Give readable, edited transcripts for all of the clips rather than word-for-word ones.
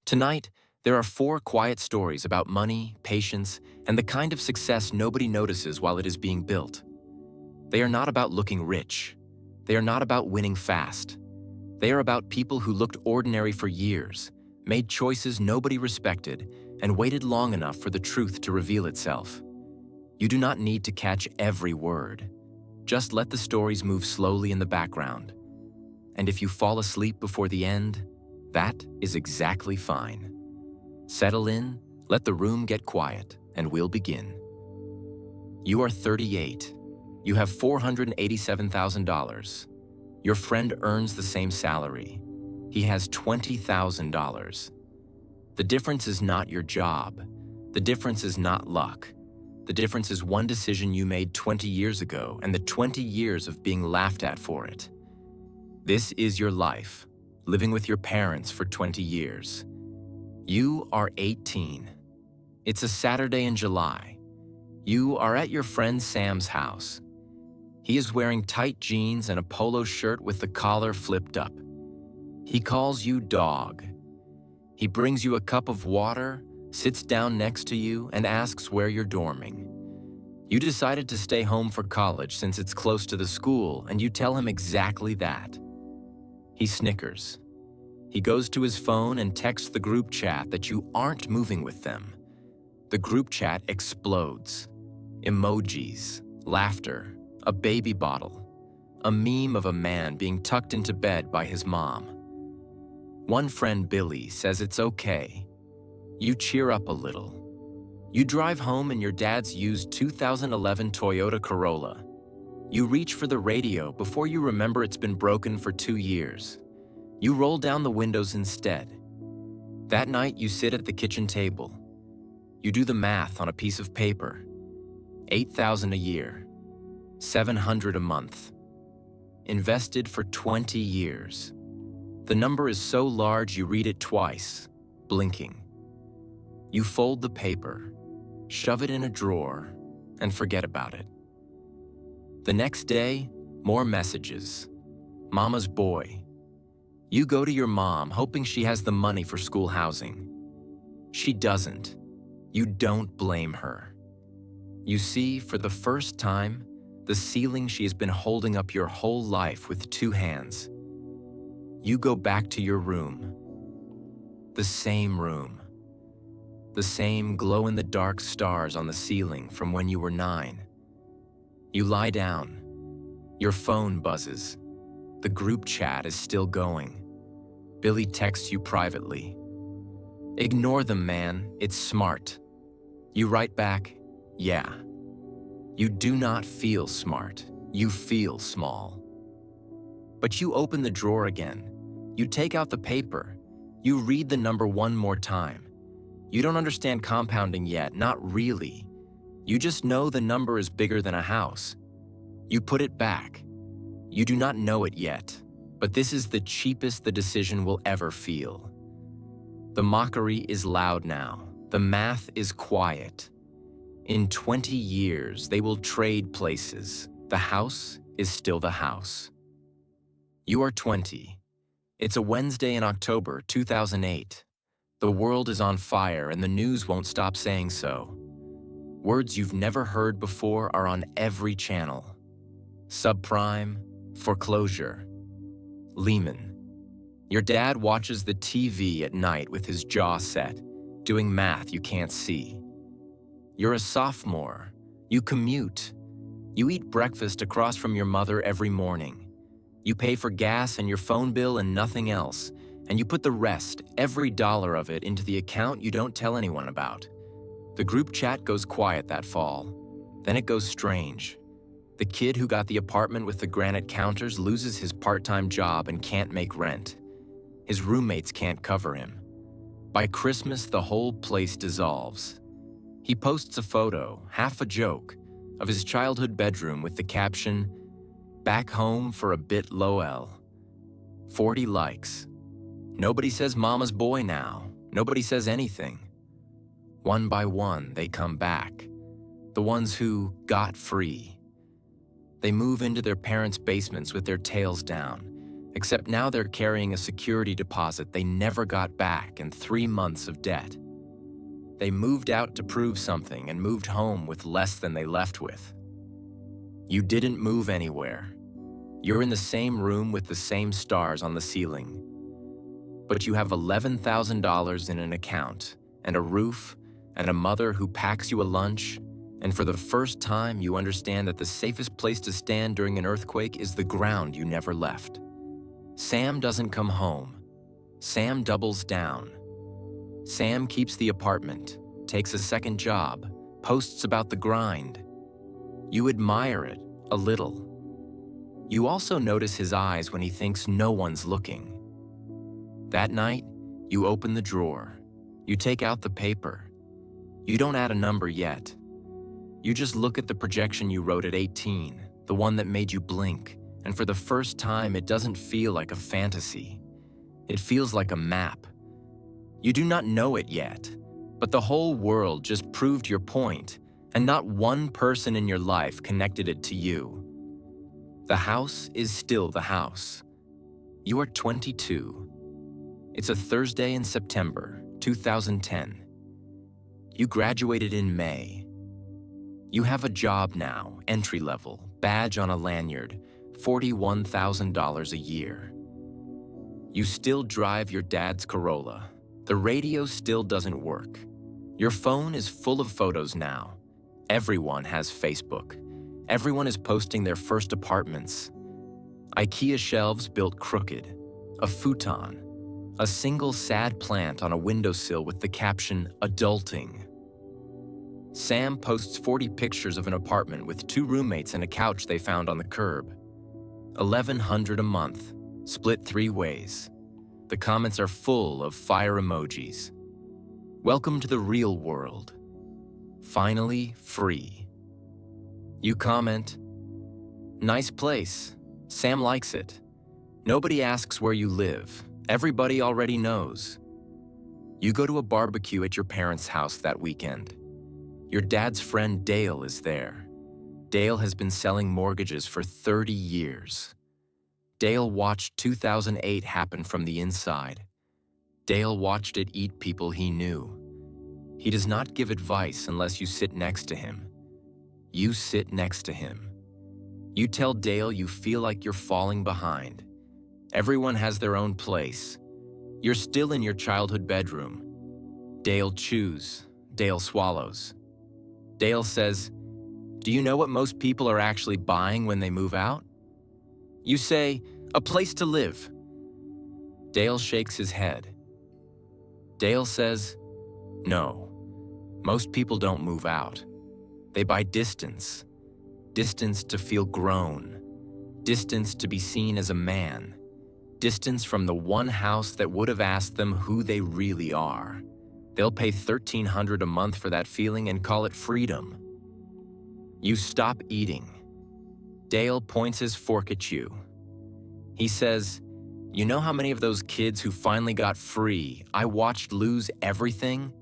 Tonight, there are 4 quiet stories about money, patience, and the kind of success nobody notices while it is being built. They are not about looking rich. They are not about winning fast. They are about people who looked ordinary for years, made choices nobody respected, and waited long enough for the truth to reveal itself. You do not need to catch every word. Just let the stories move slowly in the background. And if you fall asleep before the end, that is exactly fine. Settle in, let the room get quiet, and we'll begin. You are 38. You have $487,000. Your friend earns the same salary. He has $20,000. The difference is not your job. The difference is not luck. The difference is one decision you made 20 years ago and the 20 years of being laughed at for it. This is your life, living with your parents for 20 years. You are 18. It's a Saturday in July. You are at your friend Sam's house. He is wearing tight jeans and a polo shirt with the collar flipped up. He calls you dog. He brings you a cup of water, sits down next to you, and asks where you're dorming. You decided to stay home for college since it's close to the school, and you tell him exactly that. He snickers. He goes to his phone and texts the group chat that you aren't moving with them. The group chat explodes. Emojis, laughter, a baby bottle, a meme of a man being tucked into bed by his mom. One friend, Billy, says it's okay. You cheer up a little. You drive home in your dad's used 2011 Toyota Corolla. You reach for the radio before you remember it's been broken for 2 years. You roll down the windows instead. That night, you sit at the kitchen table. You do the math on a piece of paper. $8,000 a year, $700 a month. Invested for 20 years. The number is so large you read it twice, blinking. You fold the paper, shove it in a drawer, and forget about it. The next day, more messages. Mama's boy. You go to your mom hoping she has the money for school housing. She doesn't. You don't blame her. You see, for the first time, the ceiling she has been holding up your whole life with 2 hands. You go back to your room. The same room. The same glow-in-the-dark stars on the ceiling from when you were 9. You lie down. Your phone buzzes. The group chat is still going. Billy texts you privately. Ignore them, man. It's smart. You write back, yeah. You do not feel smart. You feel small. But you open the drawer again. You take out the paper. You read the number 1 more time. You don't understand compounding yet, not really. You just know the number is bigger than a house. You put it back. You do not know it yet, but this is the cheapest the decision will ever feel. The mockery is loud now. The math is quiet. In 20 years, they will trade places. The house is still the house. You are 20. It's a Wednesday in October 2008. The world is on fire and the news won't stop saying so. Words you've never heard before are on every channel. Subprime, foreclosure, Lehman. Your dad watches the TV at night with his jaw set, doing math you can't see. You're a sophomore. You commute. You eat breakfast across from your mother every morning. You pay for gas and your phone bill and nothing else, and you put the rest, every dollar of it, into the account you don't tell anyone about. The group chat goes quiet that fall. Then it goes strange. The kid who got the apartment with the granite counters loses his part-time job and can't make rent. His roommates can't cover him. By Christmas, the whole place dissolves. He posts a photo, half a joke, of his childhood bedroom with the caption, "Back home for a bit Lowell." 40 likes. Nobody says mama's boy now. Nobody says anything. One by one, they come back. The ones who got free. They move into their parents' basements with their tails down. Except now they're carrying a security deposit they never got back and 3 months of debt. They moved out to prove something and moved home with less than they left with. You didn't move anywhere. You're in the same room with the same stars on the ceiling. But you have $11,000 in an account, and a roof, and a mother who packs you a lunch, and for the first time you understand that the safest place to stand during an earthquake is the ground you never left. Sam doesn't come home. Sam doubles down. Sam keeps the apartment, takes a second job, posts about the grind. You admire it, a little. You also notice his eyes when he thinks no one's looking. That night, you open the drawer. You take out the paper. You don't add a number yet. You just look at the projection you wrote at 18, the one that made you blink, and for the first time it doesn't feel like a fantasy. It feels like a map. You do not know it yet, but the whole world just proved your point, and not one person in your life connected it to you. The house is still the house. You are 22. It's a Thursday in September, 2010. You graduated in May. You have a job now, entry level, badge on a lanyard, $41,000 a year. You still drive your dad's Corolla. The radio still doesn't work. Your phone is full of photos now. Everyone has Facebook. Everyone is posting their first apartments. IKEA shelves built crooked. A futon. A single sad plant on a windowsill with the caption, "Adulting." Sam posts 40 pictures of an apartment with 2 roommates and a couch they found on the curb. $1,100 a month, split 3 ways. The comments are full of fire emojis. Welcome to the real world. Finally free. You comment, "Nice place. Sam likes it. Nobody asks where you live. Everybody already knows." You go to a barbecue at your parents' house that weekend. Your dad's friend Dale is there. Dale has been selling mortgages for 30 years. Dale watched 2008 happen from the inside. Dale watched it eat people he knew. He does not give advice unless you sit next to him. You sit next to him. You tell Dale you feel like you're falling behind. Everyone has their own place. You're still in your childhood bedroom. Dale chews. Dale swallows. Dale says, "Do you know what most people are actually buying when they move out?" You say, "A place to live." Dale shakes his head. Dale says, "No, most people don't move out. They buy distance. Distance to feel grown. Distance to be seen as a man. Distance from the one house that would have asked them who they really are. They'll pay $1,300 a month for that feeling and call it freedom." You stop eating. Dale points his fork at you. He says, "You know how many of those kids who finally got free I watched lose everything?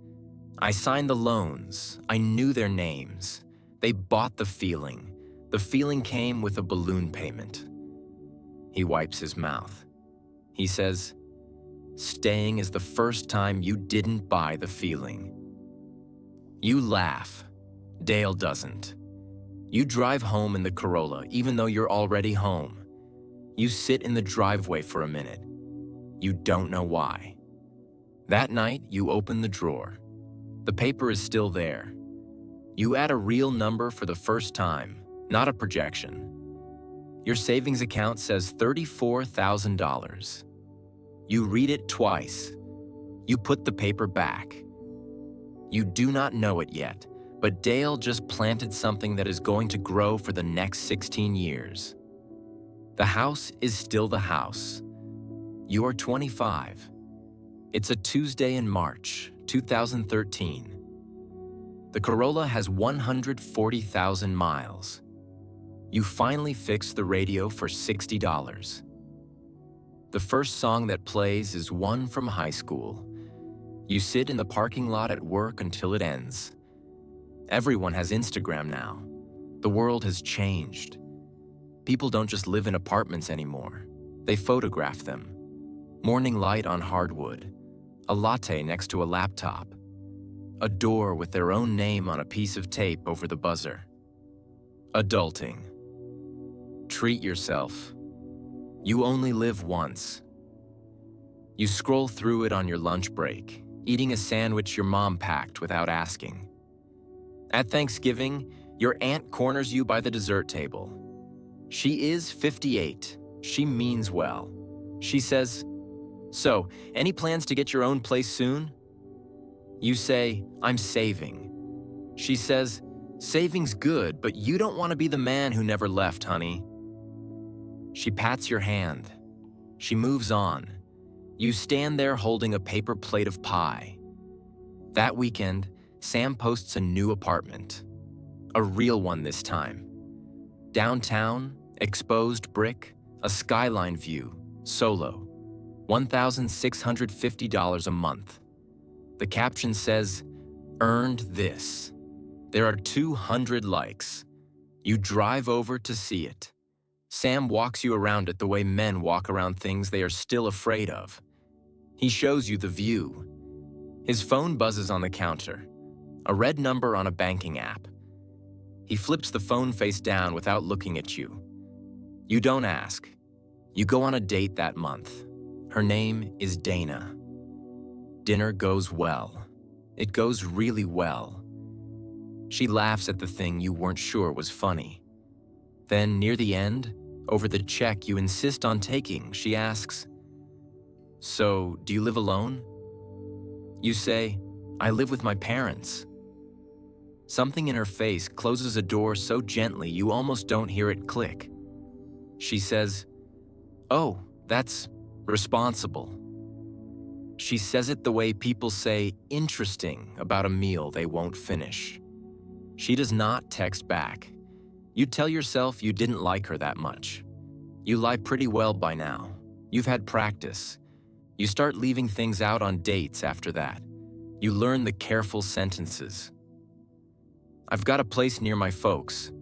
I signed the loans. I knew their names. They bought the feeling. The feeling came with a balloon payment." He wipes his mouth. He says, "Staying is the first time you didn't buy the feeling." You laugh. Dale doesn't. You drive home in the Corolla even though you're already home. You sit in the driveway for a minute. You don't know why. That night, you open the drawer. The paper is still there. You add a real number for the first time, not a projection. Your savings account says $34,000. You read it twice. You put the paper back. You do not know it yet, but Dale just planted something that is going to grow for the next 16 years. The house is still the house. You are 25. It's a Tuesday in March, 2013. The Corolla has 140,000 miles. You finally fix the radio for $60. The first song that plays is one from high school. You sit in the parking lot at work until it ends. Everyone has Instagram now. The world has changed. People don't just live in apartments anymore. They photograph them. Morning light on hardwood, a latte next to a laptop, a door with their own name on a piece of tape over the buzzer. Adulting. Treat yourself. You only live once. You scroll through it on your lunch break, eating a sandwich your mom packed without asking. At Thanksgiving, your aunt corners you by the dessert table. She is 58. She means well. She says, "So, any plans to get your own place soon?" You say, "I'm saving." She says, "Saving's good, but you don't want to be the man who never left, honey." She pats your hand. She moves on. You stand there holding a paper plate of pie. That weekend, Sam posts a new apartment. A real one this time. Downtown, exposed brick, a skyline view, solo. $1,650 a month. The caption says, "Earned this." There are 200 likes. You drive over to see it. Sam walks you around it the way men walk around things they are still afraid of. He shows you the view. His phone buzzes on the counter, a red number on a banking app. He flips the phone face down without looking at you. You don't ask. You go on a date that month. Her name is Dana. Dinner goes well. It goes really well. She laughs at the thing you weren't sure was funny. Then, near the end, over the check you insist on taking, she asks, "So, do you live alone?" You say, "I live with my parents." Something in her face closes a door so gently you almost don't hear it click. She says, "Oh, that's responsible." She says it the way people say interesting about a meal they won't finish. She does not text back. You tell yourself you didn't like her that much. You lie pretty well by now. You've had practice. You start leaving things out on dates after that. You learn the careful sentences. "I've got a place near my folks.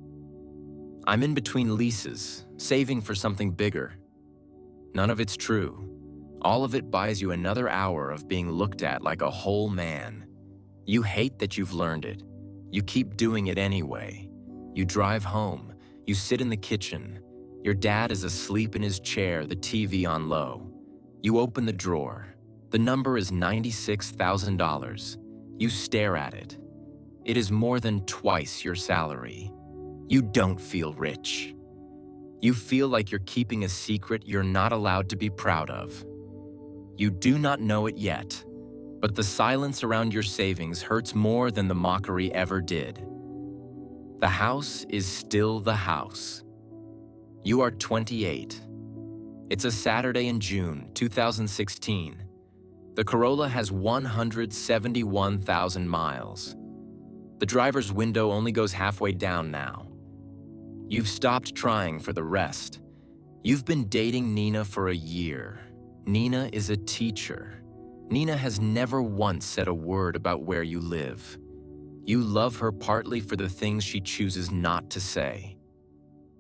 I'm in between leases, saving for something bigger." None of it's true. All of it buys you another hour of being looked at like a whole man. You hate that you've learned it. You keep doing it anyway. You drive home. You sit in the kitchen. Your dad is asleep in his chair, the TV on low. You open the drawer. The number is $96,000. You stare at it. It is more than twice your salary. You don't feel rich. You feel like you're keeping a secret you're not allowed to be proud of. You do not know it yet, but the silence around your savings hurts more than the mockery ever did. The house is still the house. You are 28. It's a Saturday in June 2016. The Corolla has 171,000 miles. The driver's window only goes halfway down now. You've stopped trying for the rest. You've been dating Nina for a year. Nina is a teacher. Nina has never once said a word about where you live. You love her partly for the things she chooses not to say.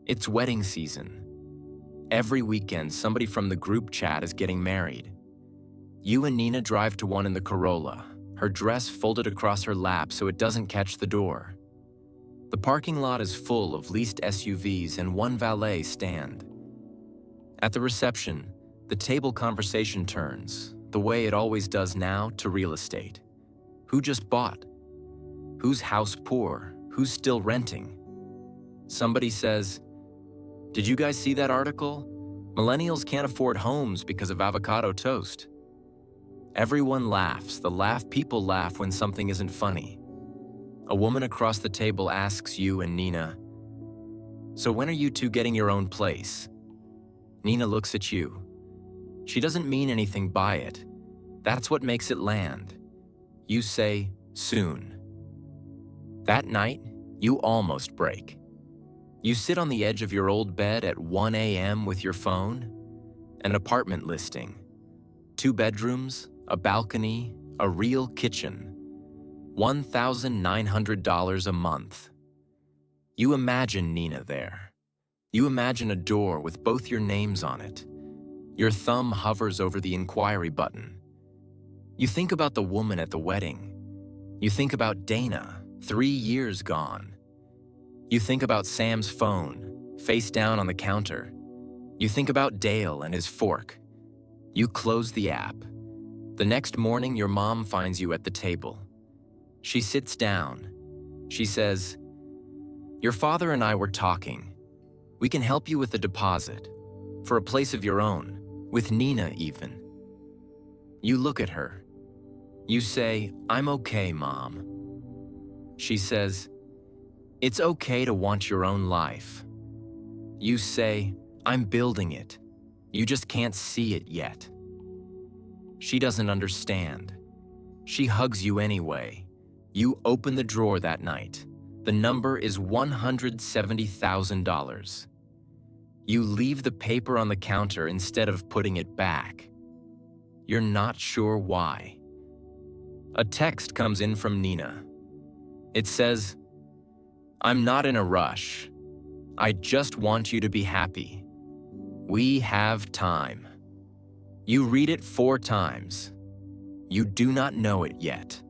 It's wedding season. Every weekend, somebody from the group chat is getting married. You and Nina drive to one in the Corolla, her dress folded across her lap so it doesn't catch the door. The parking lot is full of leased SUVs and one valet stand. At the reception, the table conversation turns, the way it always does now, to real estate. Who just bought? Who's house poor? Who's still renting? Somebody says, "Did you guys see that article? Millennials can't afford homes because of avocado toast." Everyone laughs, the laugh people laugh when something isn't funny. A woman across the table asks you and Nina, "So when are you two getting your own place?" Nina looks at you. She doesn't mean anything by it. That's what makes it land. You say, "Soon." That night, you almost break. You sit on the edge of your old bed at 1 a.m. with your phone. An apartment listing. 2 bedrooms, a balcony, a real kitchen. $1,900 a month. You imagine Nina there. You imagine a door with both your names on it. Your thumb hovers over the inquiry button. You think about the woman at the wedding. You think about Dana, 3 years gone. You think about Sam's phone, face down on the counter. You think about Dale and his fork. You close the app. The next morning, your mom finds you at the table. She sits down. She says, "Your father and I were talking. We can help you with the deposit, for a place of your own, with Nina even." You look at her. You say, "I'm okay, Mom." She says, "It's okay to want your own life." You say, "I'm building it. You just can't see it yet." She doesn't understand. She hugs you anyway. You open the drawer that night. The number is $170,000. You leave the paper on the counter instead of putting it back. You're not sure why. A text comes in from Nina. It says, "I'm not in a rush. I just want you to be happy. We have time." You read it 4 times. You do not know it yet.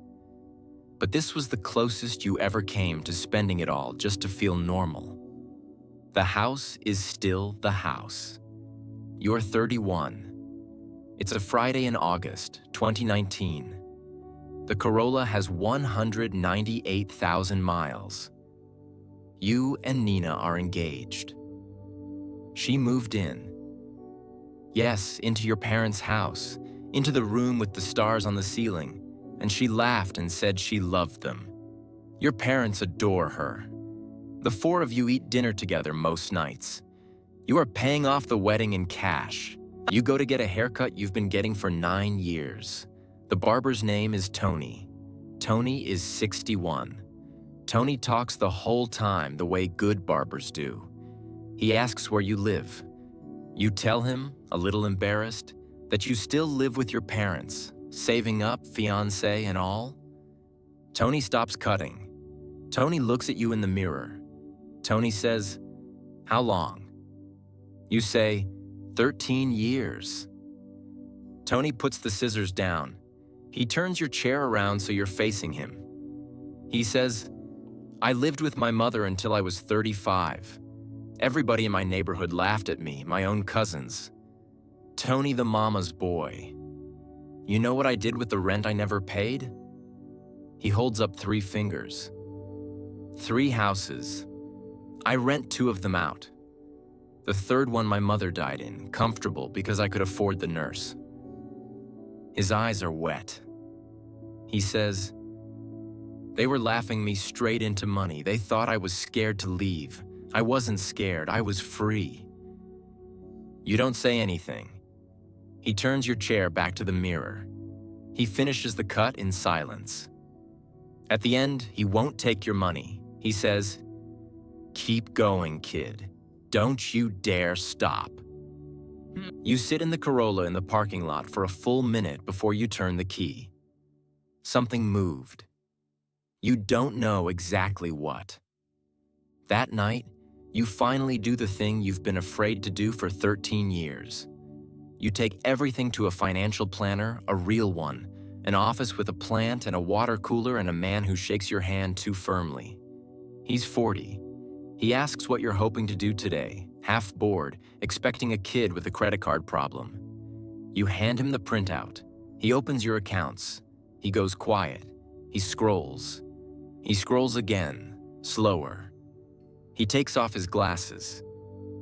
But this was the closest you ever came to spending it all just to feel normal. The house is still the house. You're 31. It's a Friday in August, 2019. The Corolla has 198,000 miles. You and Nina are engaged. She moved in. Yes, into your parents' house, into the room with the stars on the ceiling, and she laughed and said she loved them. Your parents adore her. The 4 of you eat dinner together most nights. You are paying off the wedding in cash. You go to get a haircut you've been getting for 9 years. The barber's name is Tony. Tony is 61. Tony talks the whole time the way good barbers do. He asks where you live. You tell him, a little embarrassed, that you still live with your parents, saving up, fiancé and all. Tony stops cutting. Tony looks at you in the mirror. Tony says, "How long?" You say, 13 years. Tony puts the scissors down. He turns your chair around so you're facing him. He says, "I lived with my mother until I was 35. Everybody in my neighborhood laughed at me, my own cousins. Tony the mama's boy. You know what I did with the rent I never paid?" He holds up 3 fingers. 3 houses. I rent 2 of them out. The 3rd one my mother died in, comfortable because I could afford the nurse. His eyes are wet. He says, "They were laughing me straight into money. They thought I was scared to leave. I wasn't scared, I was free." You don't say anything. He turns your chair back to the mirror. He finishes the cut in silence. At the end, he won't take your money. He says, "Keep going, kid. Don't you dare stop." You sit in the Corolla in the parking lot for a full minute before you turn the key. Something moved. You don't know exactly what. That night, you finally do the thing you've been afraid to do for 13 years. You take everything to a financial planner, a real one, an office with a plant and a water cooler and a man who shakes your hand too firmly. He's 40. He asks what you're hoping to do today, half bored, expecting a kid with a credit card problem. You hand him the printout. He opens your accounts. He goes quiet. He scrolls. He scrolls again, slower. He takes off his glasses.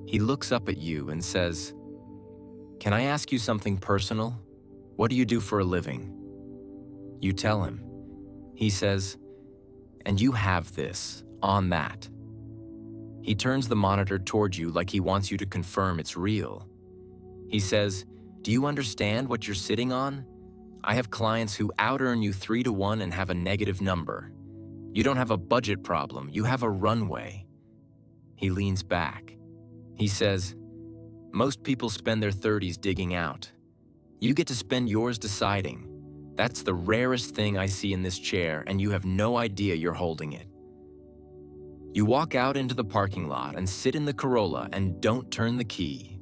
He looks up at you and says, "Can I ask you something personal? What do you do for a living?" You tell him. He says, "And you have this, on that." He turns the monitor toward you like he wants you to confirm it's real. He says, "Do you understand what you're sitting on? I have clients who out-earn you 3 to 1 and have a negative number. You don't have a budget problem, you have a runway." He leans back. He says, "Most people spend their 30s digging out. You get to spend yours deciding. That's the rarest thing I see in this chair, and you have no idea you're holding it." You walk out into the parking lot and sit in the Corolla and don't turn the key.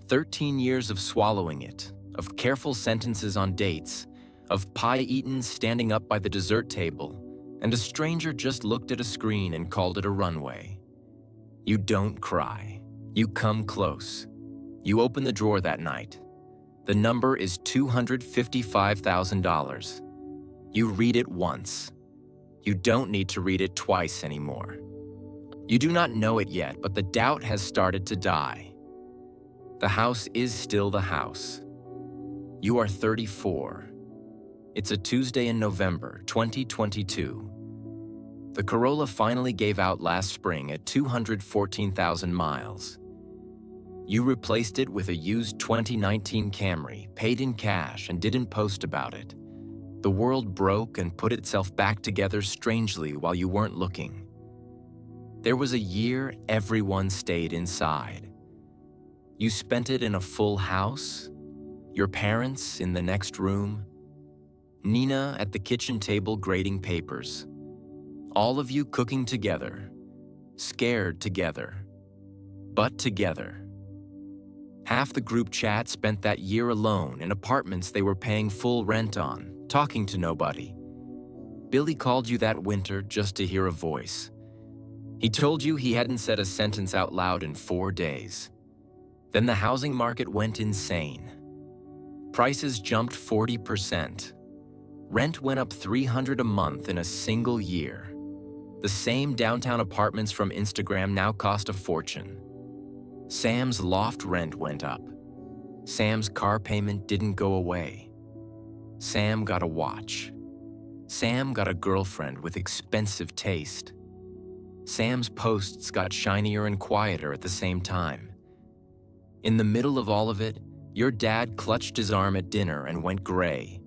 13 years of swallowing it, of careful sentences on dates, of pie eaten standing up by the dessert table, and a stranger just looked at a screen and called it a runway. You don't cry. You come close. You open the drawer that night. The number is $255,000. You read it once. You don't need to read it twice anymore. You do not know it yet, but the doubt has started to die. The house is still the house. You are 34. It's a Tuesday in November, 2022. The Corolla finally gave out last spring at 214,000 miles. You replaced it with a used 2019 Camry, paid in cash, and didn't post about it. The world broke and put itself back together strangely while you weren't looking. There was a year everyone stayed inside. You spent it in a full house, your parents in the next room, Nina at the kitchen table grading papers, all of you cooking together, scared together, but together. Half the group chat spent that year alone in apartments they were paying full rent on, talking to nobody. Billy called you that winter just to hear a voice. He told you he hadn't said a sentence out loud in 4 days. Then the housing market went insane. Prices jumped 40%. Rent went up $300 a month in a single year. The same downtown apartments from Instagram now cost a fortune. Sam's loft rent went up. Sam's car payment didn't go away. Sam got a watch. Sam got a girlfriend with expensive taste. Sam's posts got shinier and quieter at the same time. In the middle of all of it, your dad clutched his arm at dinner and went gray.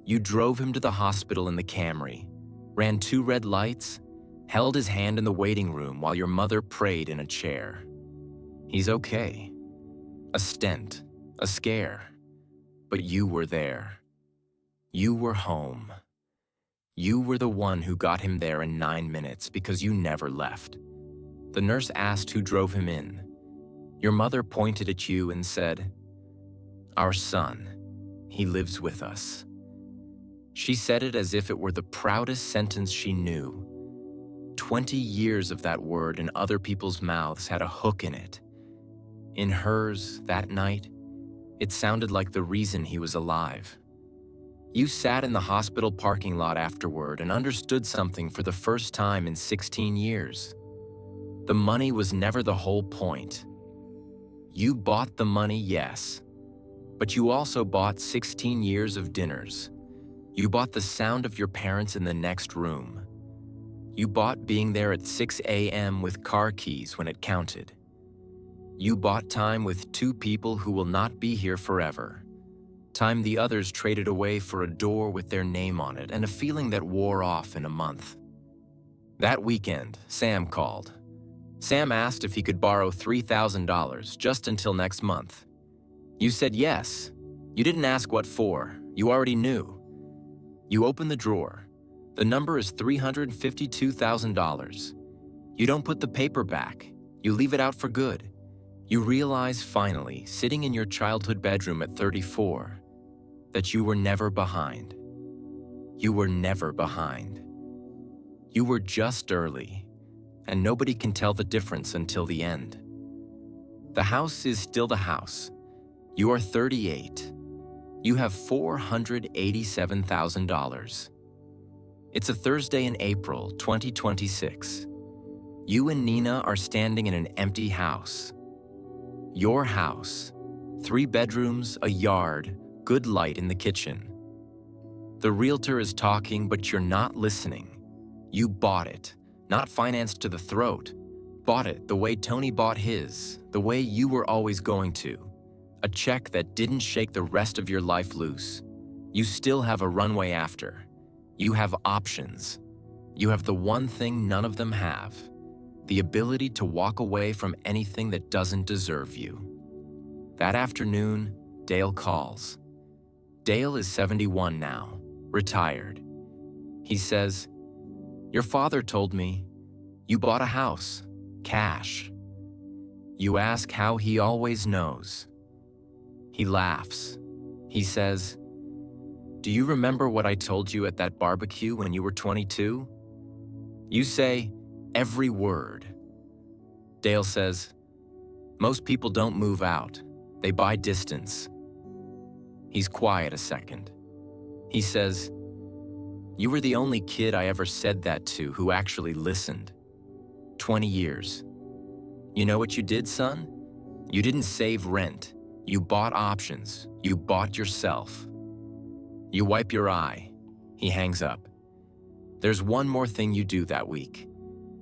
You drove him to the hospital in the Camry, ran 2 red lights, held his hand in the waiting room while your mother prayed in a chair. He's okay. A stent, a scare. But you were there. You were home. You were the one who got him there in 9 minutes because you never left. The nurse asked who drove him in. Your mother pointed at you and said, "Our son, he lives with us." She said it as if it were the proudest sentence she knew. 20 years of that word in other people's mouths had a hook in it. In hers, that night, it sounded like the reason he was alive. You sat in the hospital parking lot afterward and understood something for the first time in 16 years. The money was never the whole point. You bought the money, yes, but you also bought 16 years of dinners. You bought the sound of your parents in the next room. You bought being there at 6 a.m. with car keys when it counted. You bought time with 2 people who will not be here forever. Time the others traded away for a door with their name on it and a feeling that wore off in a month. That weekend, Sam called. Sam asked if he could borrow $3,000 just until next month. You said yes. You didn't ask what for. You already knew. You opened the drawer. The number is $352,000. You don't put the paper back. You leave it out for good. You realize finally, sitting in your childhood bedroom at 34, that you were never behind. You were never behind. You were just early, and nobody can tell the difference until the end. The house is still the house. You are 38. You have $487,000. It's a Thursday in April 2026. You and Nina are standing in an empty house. Your house, 3 bedrooms, a yard, good light in the kitchen. The realtor is talking, but you're not listening. You bought it, not financed to the throat. Bought it the way Tony bought his, the way you were always going to. A check that didn't shake the rest of your life loose. You still have a runway after. You have options. You have the one thing none of them have. The ability to walk away from anything that doesn't deserve you. That afternoon, Dale calls. Dale is 71 now, retired. He says, "Your father told me you bought a house, cash." You ask how he always knows. He laughs. He says, "Do you remember what I told you at that barbecue when you were 22? You say, every word." Dale says, "Most people don't move out. They buy distance." He's quiet a second. He says, "You were the only kid I ever said that to who actually listened. 20 years. You know what you did, son? You didn't save rent. You bought options. You bought yourself." You wipe your eye. He hangs up. There's one more thing you do that week.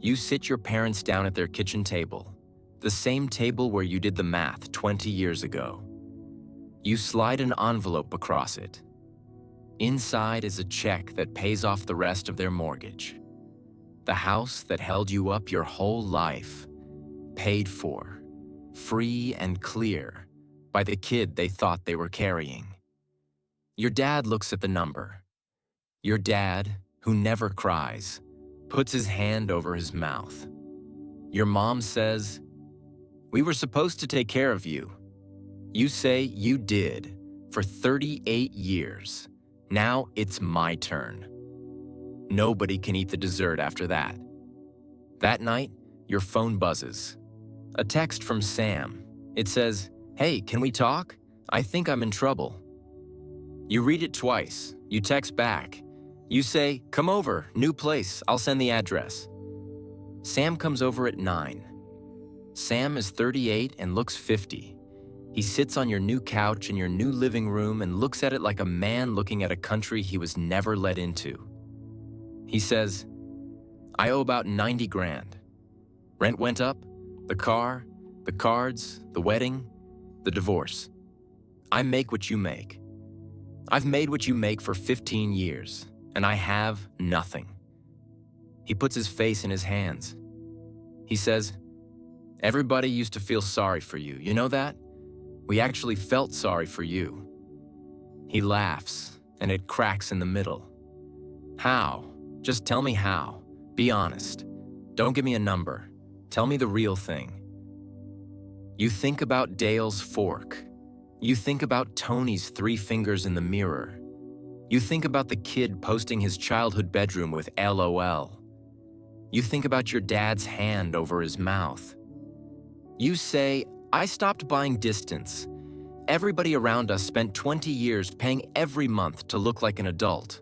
You sit your parents down at their kitchen table, the same table where you did the math 20 years ago. You slide an envelope across it. Inside is a check that pays off the rest of their mortgage. The house that held you up your whole life, paid for, free and clear, by the kid they thought they were carrying. Your dad looks at the number. Your dad, who never cries, puts his hand over his mouth. Your mom says, "We were supposed to take care of you." You say you did, for 38 years. Now it's my turn. Nobody can eat the dessert after that. That night, your phone buzzes. A text from Sam. It says, "Hey, can we talk? I think I'm in trouble." You read it twice. You text back. You say, "Come over, new place, I'll send the address." Sam comes over at 9. Sam is 38 and looks 50. He sits on your new couch in your new living room and looks at it like a man looking at a country he was never let into. He says, "I owe about 90 grand. Rent went up, the car, the cards, the wedding, the divorce. I make what you make. I've made what you make for 15 years, and I have nothing." He puts his face in his hands. He says, "Everybody used to feel sorry for you, you know that? We actually felt sorry for you." He laughs, and it cracks in the middle. "How? Just tell me how. Be honest. Don't give me a number. Tell me the real thing." You think about Dale's fork. You think about Tony's 3 fingers in the mirror. You think about the kid posting his childhood bedroom with LOL. You think about your dad's hand over his mouth. You say, "I stopped buying distance. Everybody around us spent 20 years paying every month to look like an adult.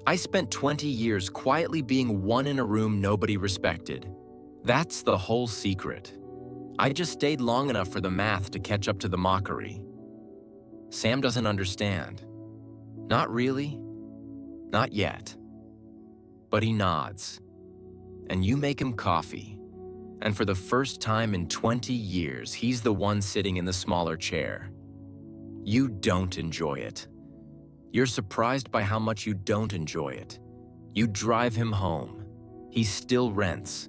I spent 20 years quietly being one in a room nobody respected. That's the whole secret. I just stayed long enough for the math to catch up to the mockery." Sam doesn't understand. Not really. Not yet. But he nods. And you make him coffee. And for the first time in 20 years, he's the one sitting in the smaller chair. You don't enjoy it. You're surprised by how much you don't enjoy it. You drive him home. He still rents.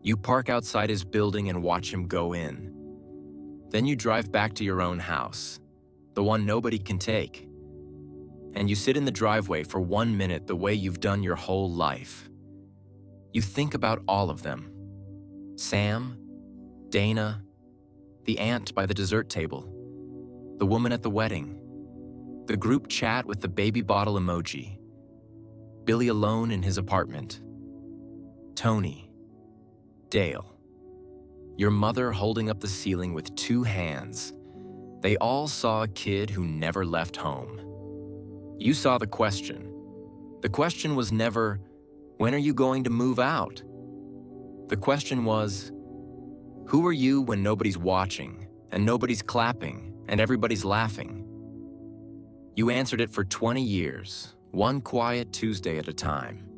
You park outside his building and watch him go in. Then you drive back to your own house, the one nobody can take. And you sit in the driveway for 1 minute the way you've done your whole life. You think about all of them. Sam, Dana, the aunt by the dessert table, the woman at the wedding, the group chat with the baby bottle emoji, Billy alone in his apartment, Tony, Dale, your mother holding up the ceiling with 2 hands. They all saw a kid who never left home. You saw the question. The question was never, "When are you going to move out?" The question was, "Who are you when nobody's watching, and nobody's clapping, and everybody's laughing?" You answered it for 20 years, one quiet Tuesday at a time.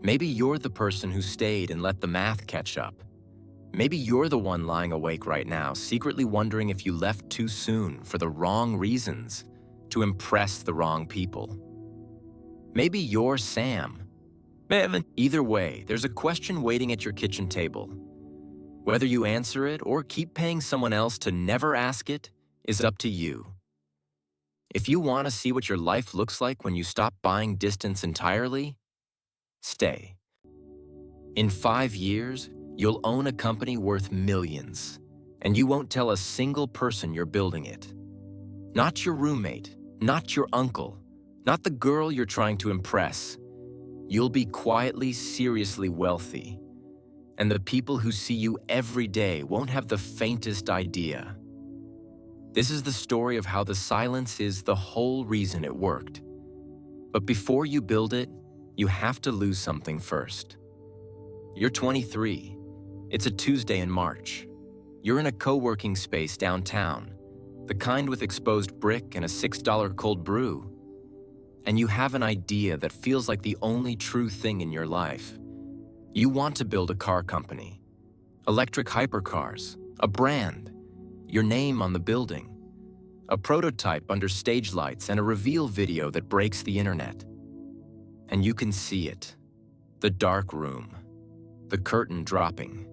Maybe you're the person who stayed and let the math catch up. Maybe you're the one lying awake right now, secretly wondering if you left too soon for the wrong reasons, to impress the wrong people. Maybe you're Sam. Either way, there's a question waiting at your kitchen table. Whether you answer it or keep paying someone else to never ask it is up to you. If you want to see what your life looks like when you stop buying distance entirely, stay. In 5 years, you'll own a company worth millions, and you won't tell a single person you're building it. Not your roommate, not your uncle, not the girl you're trying to impress. You'll be quietly, seriously wealthy. And the people who see you every day won't have the faintest idea. This is the story of how the silence is the whole reason it worked. But before you build it, you have to lose something first. You're 23. It's a Tuesday in March. You're in a co-working space downtown, the kind with exposed brick and a $6 cold brew. And you have an idea that feels like the only true thing in your life. You want to build a car company, electric hypercars, a brand, your name on the building, a prototype under stage lights, and a reveal video that breaks the internet. And you can see it. The dark room, the curtain dropping,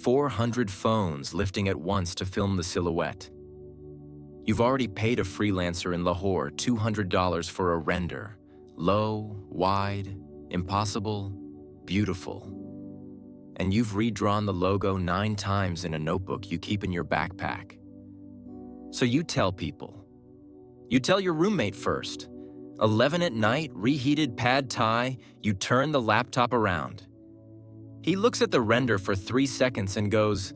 400 phones lifting at once to film the silhouette. You've already paid a freelancer in Lahore $200 for a render. Low, wide, impossible, beautiful. And you've redrawn the logo 9 times in a notebook you keep in your backpack. So you tell people. You tell your roommate first. 11 at night, reheated pad thai, you turn the laptop around. He looks at the render for 3 seconds and goes,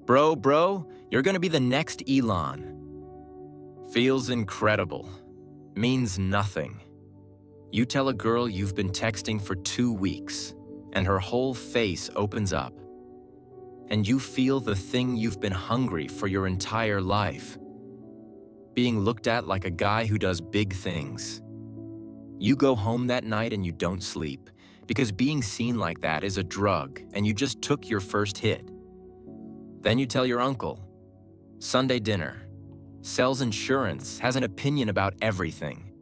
Bro, you're gonna be the next Elon. Feels incredible. Means nothing. You tell a girl you've been texting for 2 weeks, and her whole face opens up. And you feel the thing you've been hungry for your entire life. Being looked at like a guy who does big things. You go home that night and you don't sleep, because being seen like that is a drug, and you just took your first hit. Then you tell your uncle. Sunday dinner. Sells insurance, has an opinion about everything.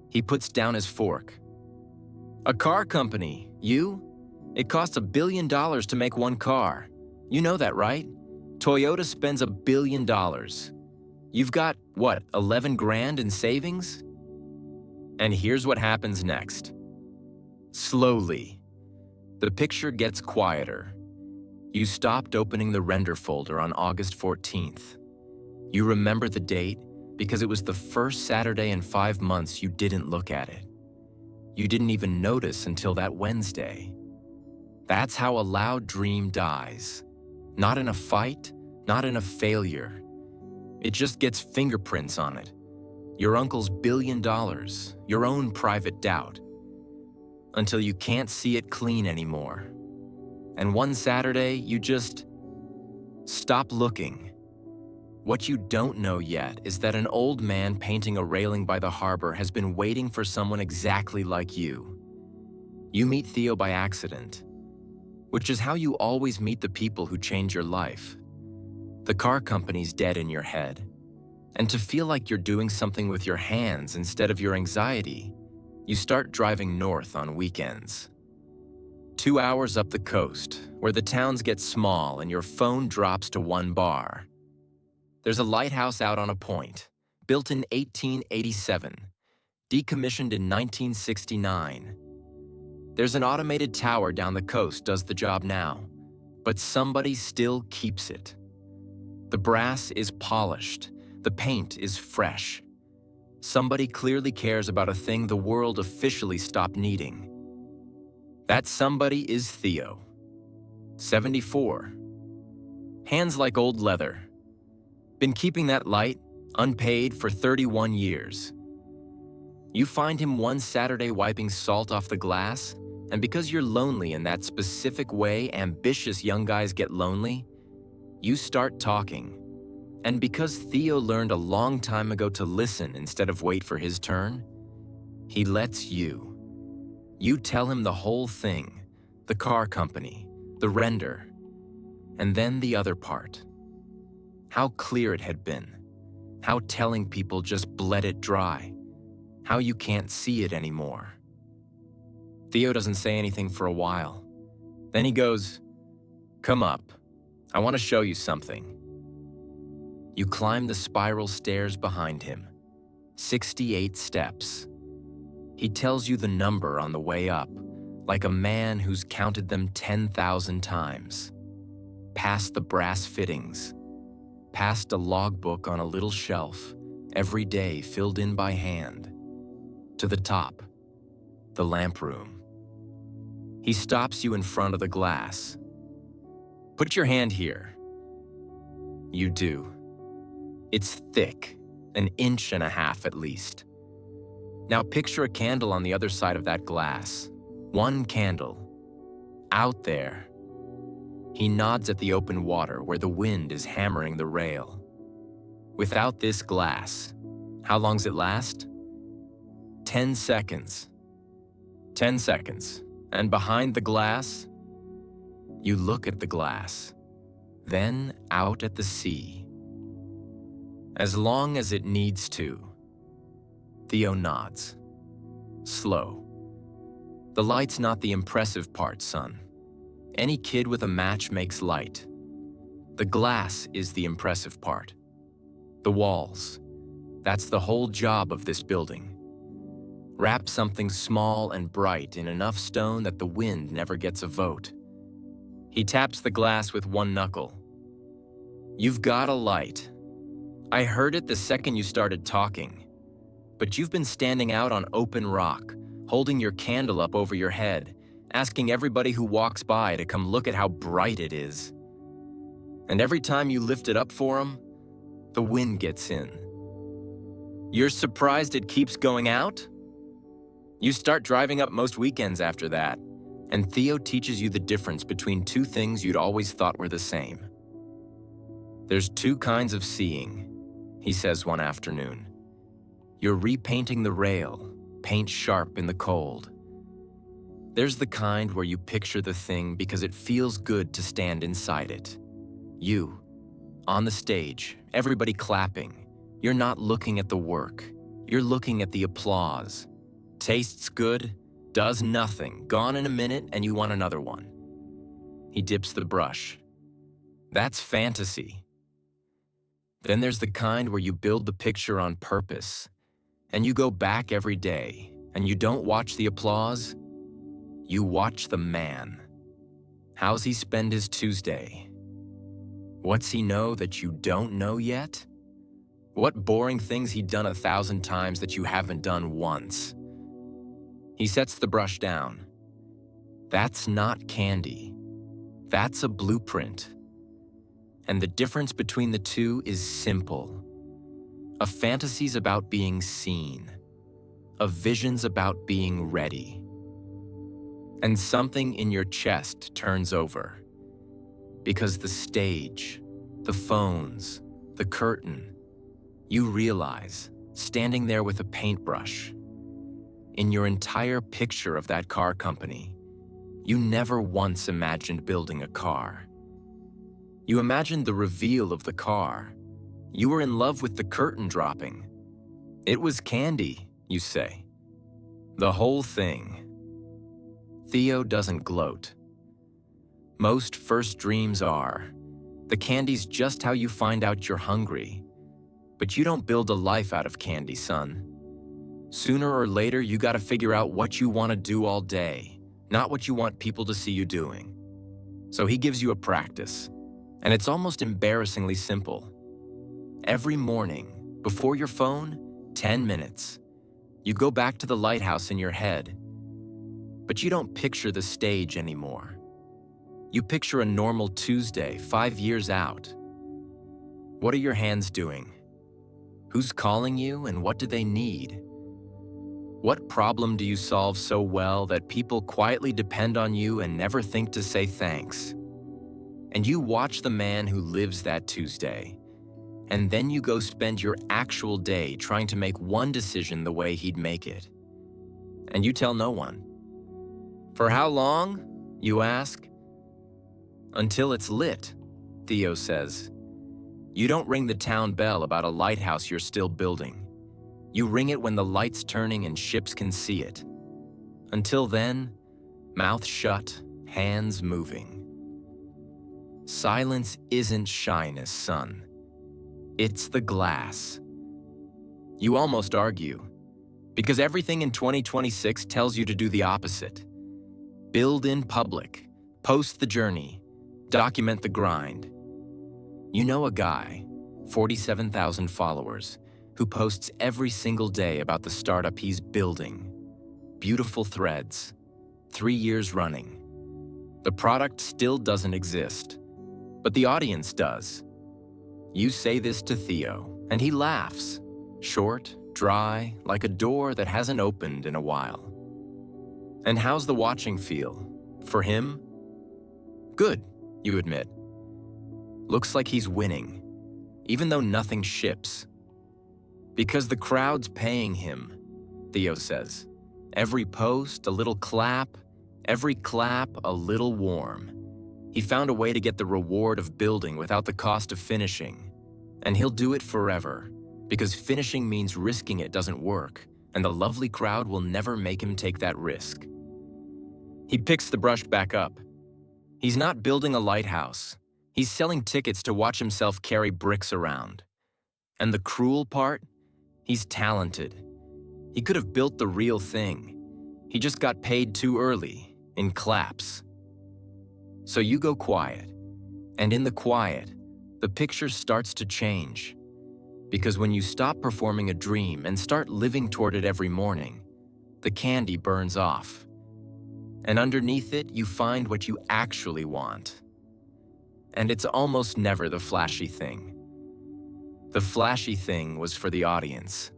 He puts down his fork. A car company, you? It costs $1 billion to make one car. You know that, right? Toyota spends $1 billion. You've got, what, 11 grand in savings? And here's what happens next. Slowly, the picture gets quieter. You stopped opening the render folder on August 14th. You remember the date because it was the first Saturday in 5 months you didn't look at it. You didn't even notice until that Wednesday. That's how a loud dream dies. Not in a fight, not in a failure. It just gets fingerprints on it. Your uncle's $1 billion, your own private doubt. Until you can't see it clean anymore. And one Saturday, you just stop looking. What you don't know yet is that an old man painting a railing by the harbor has been waiting for someone exactly like you. You meet Theo by accident, which is how you always meet the people who change your life. The car company's dead in your head. And to feel like you're doing something with your hands instead of your anxiety, you start driving north on weekends. 2 hours up the coast, where the towns get small and your phone drops to 1 bar. There's a lighthouse out on a point, built in 1887, decommissioned in 1969. There's an automated tower down the coast does the job now, but somebody still keeps it. The brass is polished, the paint is fresh. Somebody clearly cares about a thing the world officially stopped needing. That somebody is Theo, 74. Hands like old leather. Been keeping that light, unpaid, for 31 years. You find him one Saturday wiping salt off the glass, and because you're lonely in that specific way ambitious young guys get lonely, you start talking. And because Theo learned a long time ago to listen instead of wait for his turn, he lets you. You tell him the whole thing, the car company, the render, and then the other part. How clear it had been, how telling people just bled it dry, how you can't see it anymore. Theo doesn't say anything for a while. Then he goes, "Come up, I want to show you something." You climb the spiral stairs behind him, 68 steps. He tells you the number on the way up, like a man who's counted them 10,000 times. Past the brass fittings. past a logbook on a little shelf, every day filled in by hand. To the top, the lamp room. He stops you in front of the glass. Put your hand here. You do. It's thick, 1.5 inches at least. Now picture a candle on the other side of that glass. One candle. Out there. He nods at the open water where the wind is hammering the rail. Without this glass, how long's it last? 10 seconds. 10 seconds. And behind the glass, you look at the glass, then out at the sea. As long as it needs to. Theo nods. Slow. The light's not the impressive part, son. Any kid with a match makes light. The glass is the impressive part. The walls. That's the whole job of this building. Wrap something small and bright in enough stone that the wind never gets a vote. He taps the glass with one knuckle. You've got a light. I heard it the second you started talking. But you've been standing out on open rock, holding your candle up over your head, asking everybody who walks by to come look at how bright it is. And every time you lift it up for them, the wind gets in. You're surprised it keeps going out? You start driving up most weekends after that, and Theo teaches you the difference between two things you'd always thought were the same. There's two kinds of seeing, he says one afternoon. You're repainting the rail, paint sharp in the cold. There's the kind where you picture the thing because it feels good to stand inside it. You, on the stage, everybody clapping. You're not looking at the work. You're looking at the applause. Tastes good, does nothing, gone in a minute, and you want another one. He dips the brush. That's fantasy. Then there's the kind where you build the picture on purpose, and you go back every day, and you don't watch the applause, you watch the man. How's he spend his Tuesday? What's he know that you don't know yet? What boring things he'd done 1,000 times that you haven't done once? He sets the brush down. That's not candy. That's a blueprint. And the difference between the two is simple. A fantasy's about being seen. A vision's about being ready. And something in your chest turns over. Because the stage, the phones, the curtain, you realize, standing there with a paintbrush, in your entire picture of that car company, you never once imagined building a car. You imagined the reveal of the car. You were in love with the curtain dropping. It was candy, you say. The whole thing. Theo doesn't gloat. Most first dreams are. The candy's just how you find out you're hungry. But you don't build a life out of candy, son. Sooner or later, you gotta figure out what you want to do all day, not what you want people to see you doing. So he gives you a practice, and it's almost embarrassingly simple. Every morning, before your phone, 10 minutes. You go back to the lighthouse in your head, but you don't picture the stage anymore. You picture a normal Tuesday 5 years out. What are your hands doing? Who's calling you and what do they need? What problem do you solve so well that people quietly depend on you and never think to say thanks? And you watch the man who lives that Tuesday, and then you go spend your actual day trying to make one decision the way he'd make it. And you tell no one. For how long, you ask? Until it's lit, Theo says. You don't ring the town bell about a lighthouse you're still building. You ring it when the light's turning and ships can see it. Until then, mouth shut, hands moving. Silence isn't shyness, son. It's the glass. You almost argue, because everything in 2026 tells you to do the opposite. Build in public, post the journey, document the grind. You know a guy, 47,000 followers, who posts every single day about the startup he's building. Beautiful threads. 3 years running. The product still doesn't exist, but the audience does. You say this to Theo, and he laughs. Short, dry, like a door that hasn't opened in a while. And how's the watching feel? For him? Good, you admit. Looks like he's winning, even though nothing ships. Because the crowd's paying him, Theo says. Every post, a little clap. Every clap, a little warm. He found a way to get the reward of building without the cost of finishing. And he'll do it forever, because finishing means risking it doesn't work, and the lovely crowd will never make him take that risk. He picks the brush back up. He's not building a lighthouse. He's selling tickets to watch himself carry bricks around. And the cruel part? He's talented. He could have built the real thing. He just got paid too early, in claps. So you go quiet, and in the quiet, the picture starts to change. Because when you stop performing a dream and start living toward it every morning, the candy burns off. And underneath it, you find what you actually want. And it's almost never the flashy thing. The flashy thing was for the audience.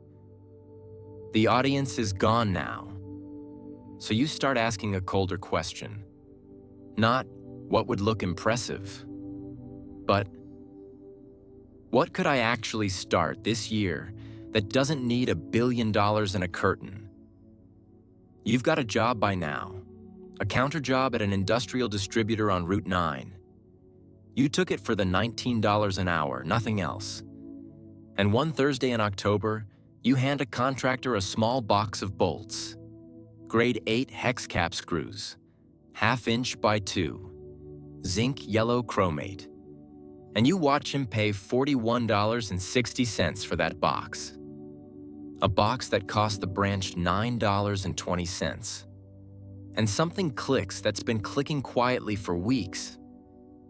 The audience is gone now. So you start asking a colder question. Not what would look impressive, but what could I actually start this year that doesn't need $1 billion and a curtain? You've got a job by now, a counter job at an industrial distributor on Route 9. You took it for the $19 an hour, nothing else. And one Thursday in October, you hand a contractor a small box of bolts. Grade 8 hex cap screws, 1/2 inch by 2, zinc yellow chromate. And you watch him pay $41.60 for that box. A box that cost the branch $9.20. And something clicks that's been clicking quietly for weeks.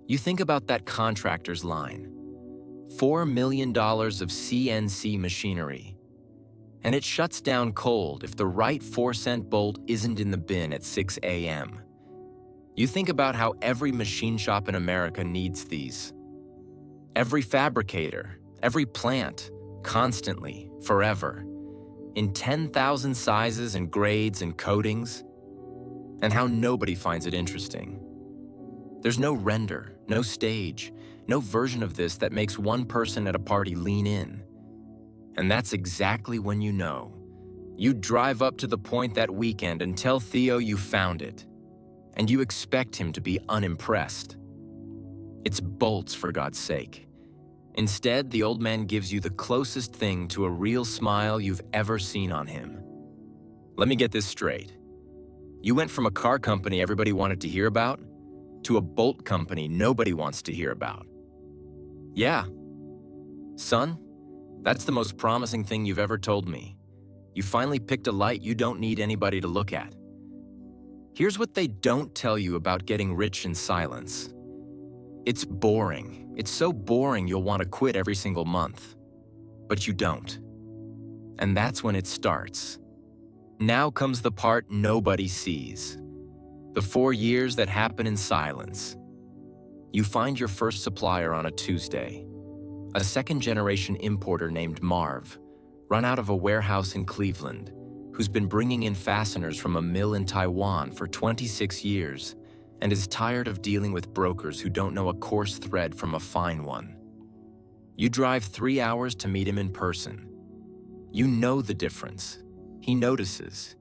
You think about that contractor's line. $4 million of CNC machinery. And it shuts down cold if the right 4-cent bolt isn't in the bin at 6 a.m. You think about how every machine shop in America needs these. Every fabricator, every plant, constantly, forever, in 10,000 sizes and grades and coatings, and how nobody finds it interesting. There's no render, no stage, no version of this that makes one person at a party lean in. And that's exactly when you know. You drive up to the point that weekend and tell Theo you found it. And you expect him to be unimpressed. It's bolts, for God's sake. Instead, the old man gives you the closest thing to a real smile you've ever seen on him. Let me get this straight. You went from a car company everybody wanted to hear about to a bolt company nobody wants to hear about. Yeah. Son, that's the most promising thing you've ever told me. You finally picked a light you don't need anybody to look at. Here's what they don't tell you about getting rich in silence. It's boring. It's so boring you'll want to quit every single month. But you don't. And that's when it starts. Now comes the part nobody sees. The 4 years that happen in silence. You find your first supplier on a Tuesday. A second-generation importer named Marv, run out of a warehouse in Cleveland, who's been bringing in fasteners from a mill in Taiwan for 26 years and is tired of dealing with brokers who don't know a coarse thread from a fine one. You drive 3 hours to meet him in person. You know the difference. He notices.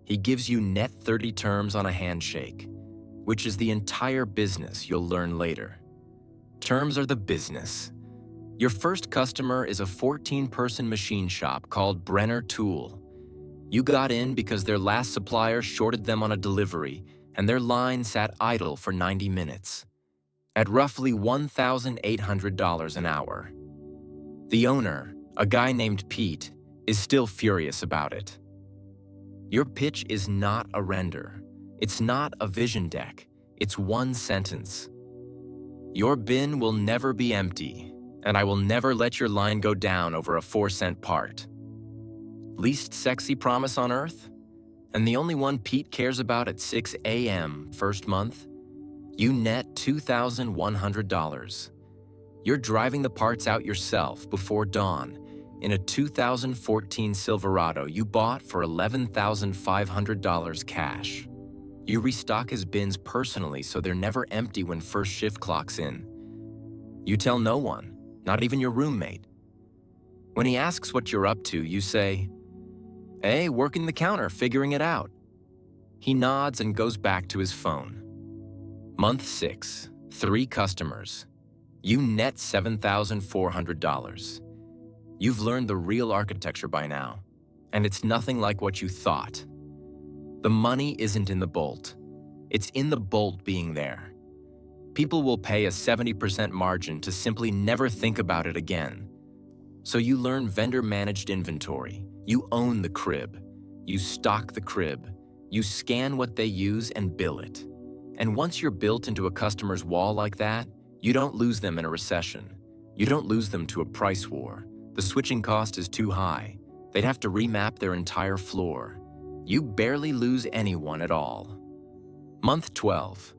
He gives you net 30 terms on a handshake, which is the entire business you'll learn later. Terms are the business. Your first customer is a 14-person machine shop called Brenner Tool. You got in because their last supplier shorted them on a delivery, and their line sat idle for 90 minutes, at roughly $1,800 an hour. The owner, a guy named Pete, is still furious about it. Your pitch is not a render. It's not a vision deck. It's one sentence. Your bin will never be empty, and I will never let your line go down over a 4-cent part. Least sexy promise on earth? And the only one Pete cares about at 6 a.m. first month? You net $2,100. You're driving the parts out yourself before dawn in a 2014 Silverado you bought for $11,500 cash. You restock his bins personally so they're never empty when first shift clocks in. You tell no one, not even your roommate. When he asks what you're up to, you say, "Hey, working the counter, figuring it out." He nods and goes back to his phone. Month 6, 3 customers. You net $7,400. You've learned the real architecture by now, and it's nothing like what you thought. The money isn't in the bolt. It's in the bolt being there. People will pay a 70% margin to simply never think about it again. So you learn vendor-managed inventory. You own the crib. You stock the crib. You scan what they use and bill it. And once you're built into a customer's wall like that, you don't lose them in a recession. You don't lose them to a price war. The switching cost is too high. They'd have to remap their entire floor. You barely lose anyone at all. Month 12,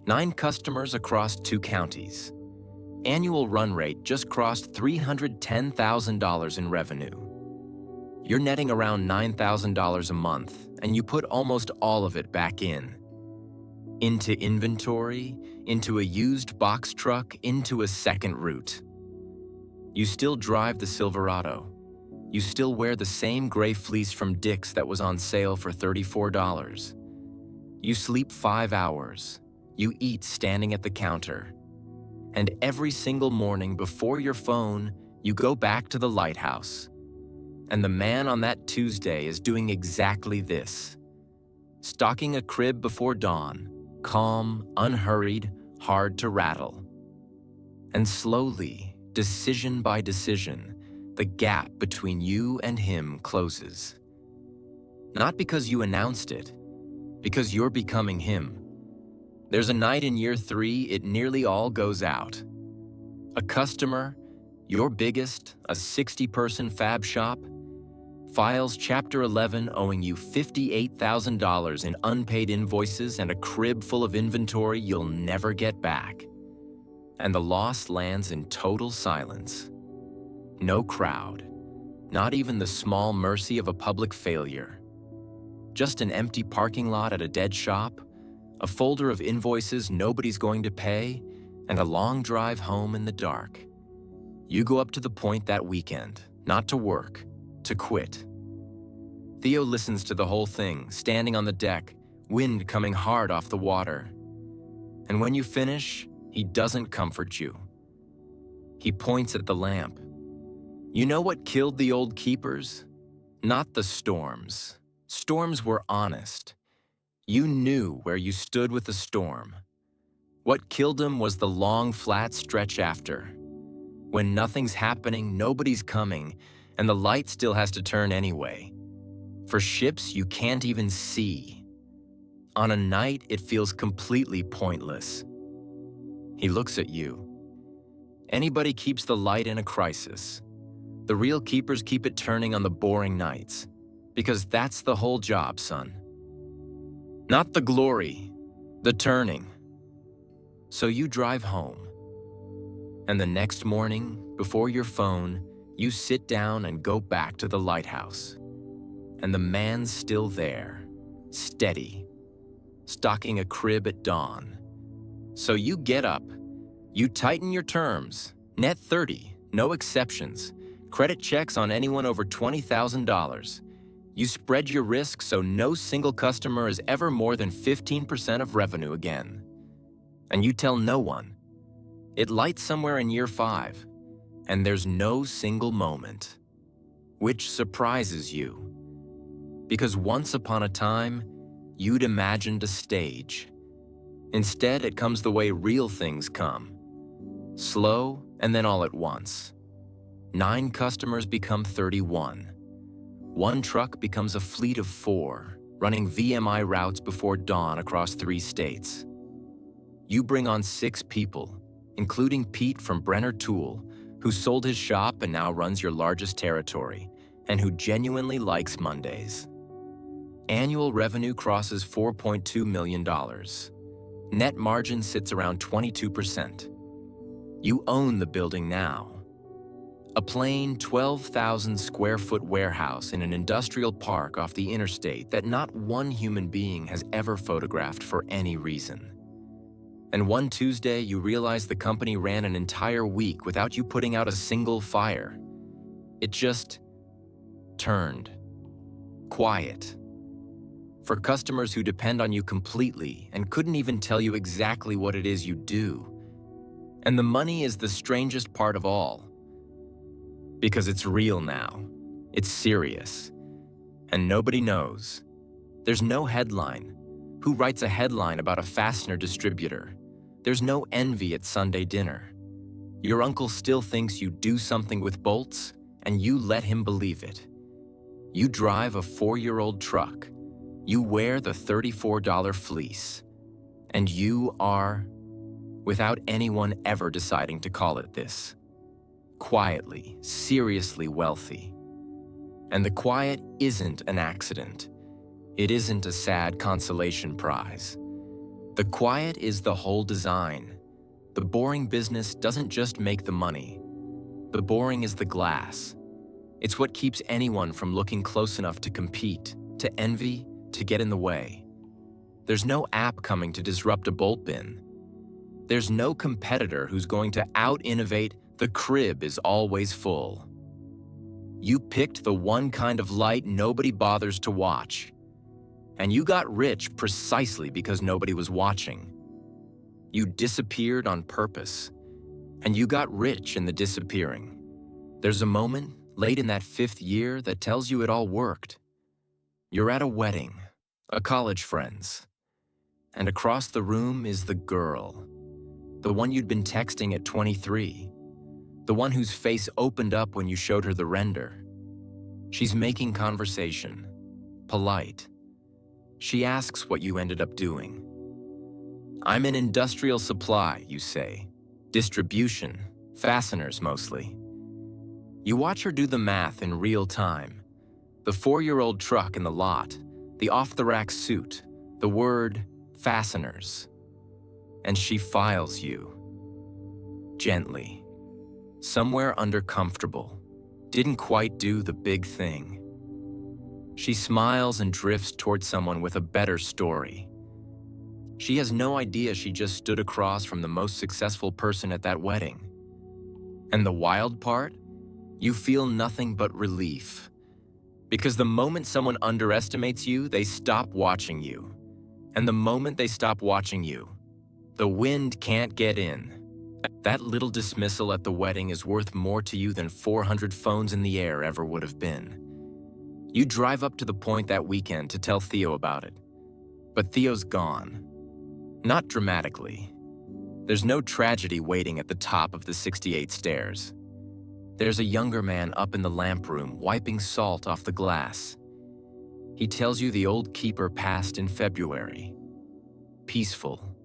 9 customers across 2 counties. Annual run rate just crossed $310,000 in revenue. You're netting around $9,000 a month, and you put almost all of it back in. Into inventory, into a used box truck, into a second route. You still drive the Silverado. You still wear the same gray fleece from Dick's that was on sale for $34. You sleep 5 hours. You eat standing at the counter. And every single morning before your phone, you go back to the lighthouse. And the man on that Tuesday is doing exactly this. Stocking a crib before dawn, calm, unhurried, hard to rattle. And slowly, decision by decision, the gap between you and him closes. Not because you announced it, because you're becoming him. There's a night in year 3, it nearly all goes out. A customer, your biggest, a 60-person fab shop, files Chapter 11 owing you $58,000 in unpaid invoices and a crib full of inventory you'll never get back. And the loss lands in total silence. No crowd, not even the small mercy of a public failure. Just an empty parking lot at a dead shop, a folder of invoices nobody's going to pay, and a long drive home in the dark. You go up to the point that weekend, not to work, to quit. Theo listens to the whole thing, standing on the deck, wind coming hard off the water. And when you finish, he doesn't comfort you. He points at the lamp. You know what killed the old keepers? Not the storms. Storms were honest. You knew where you stood with the storm. What killed them was the long, flat stretch after. When nothing's happening, nobody's coming, and the light still has to turn anyway. For ships you can't even see. On a night, it feels completely pointless. He looks at you. Anybody keeps the light in a crisis. The real keepers keep it turning on the boring nights, because that's the whole job, son. Not the glory, the turning. So you drive home. And the next morning, before your phone, you sit down and go back to the lighthouse. And the man's still there, steady, stocking a crib at dawn. So you get up, you tighten your terms, net 30, no exceptions, credit checks on anyone over $20,000. You spread your risk so no single customer is ever more than 15% of revenue again. And you tell no one. It lights somewhere in year 5, and there's no single moment, which surprises you. Because once upon a time, you'd imagined a stage. Instead, it comes the way real things come. Slow, and then all at once. 9 customers become 31. 1 truck becomes a fleet of 4, running VMI routes before dawn across 3 states. You bring on 6 people, including Pete from Brenner Tool, who sold his shop and now runs your largest territory, and who genuinely likes Mondays. Annual revenue crosses $4.2 million. Net margin sits around 22%. You own the building now. A plain 12,000 square foot warehouse in an industrial park off the interstate that not one human being has ever photographed for any reason. And one Tuesday, you realize the company ran an entire week without you putting out a single fire. It just turned quiet. For customers who depend on you completely and couldn't even tell you exactly what it is you do. And the money is the strangest part of all. Because it's real now. It's serious. And nobody knows. There's no headline. Who writes a headline about a fastener distributor? There's no envy at Sunday dinner. Your uncle still thinks you do something with bolts, and you let him believe it. You drive a 4-year-old truck. You wear the $34 fleece. And you are, without anyone ever deciding to call it this, quietly, seriously wealthy. And the quiet isn't an accident. It isn't a sad consolation prize. The quiet is the whole design. The boring business doesn't just make the money. The boring is the glass. It's what keeps anyone from looking close enough to compete, to envy, to get in the way. There's no app coming to disrupt a bolt bin. There's no competitor who's going to out-innovate the crib is always full. You picked the one kind of light nobody bothers to watch. And you got rich precisely because nobody was watching. You disappeared on purpose. And you got rich in the disappearing. There's a moment, late in that 5th year, that tells you it all worked. You're at a wedding, a college friend's. And across the room is the girl. The one you'd been texting at 23. The one whose face opened up when you showed her the render. She's making conversation, polite. She asks what you ended up doing. I'm in industrial supply, you say. Distribution, fasteners mostly. You watch her do the math in real time. The 4-year-old truck in the lot, the off-the-rack suit, the word fasteners. And she files you. Gently. Somewhere under comfortable. Didn't quite do the big thing. She smiles and drifts toward someone with a better story. She has no idea she just stood across from the most successful person at that wedding. And the wild part? You feel nothing but relief. Because the moment someone underestimates you, they stop watching you. And the moment they stop watching you, the wind can't get in. That little dismissal at the wedding is worth more to you than 400 phones in the air ever would have been. You drive up to the point that weekend to tell Theo about it. But Theo's gone. Not dramatically. There's no tragedy waiting at the top of the 68 stairs. There's a younger man up in the lamp room wiping salt off the glass. He tells you the old keeper passed in February. Peaceful,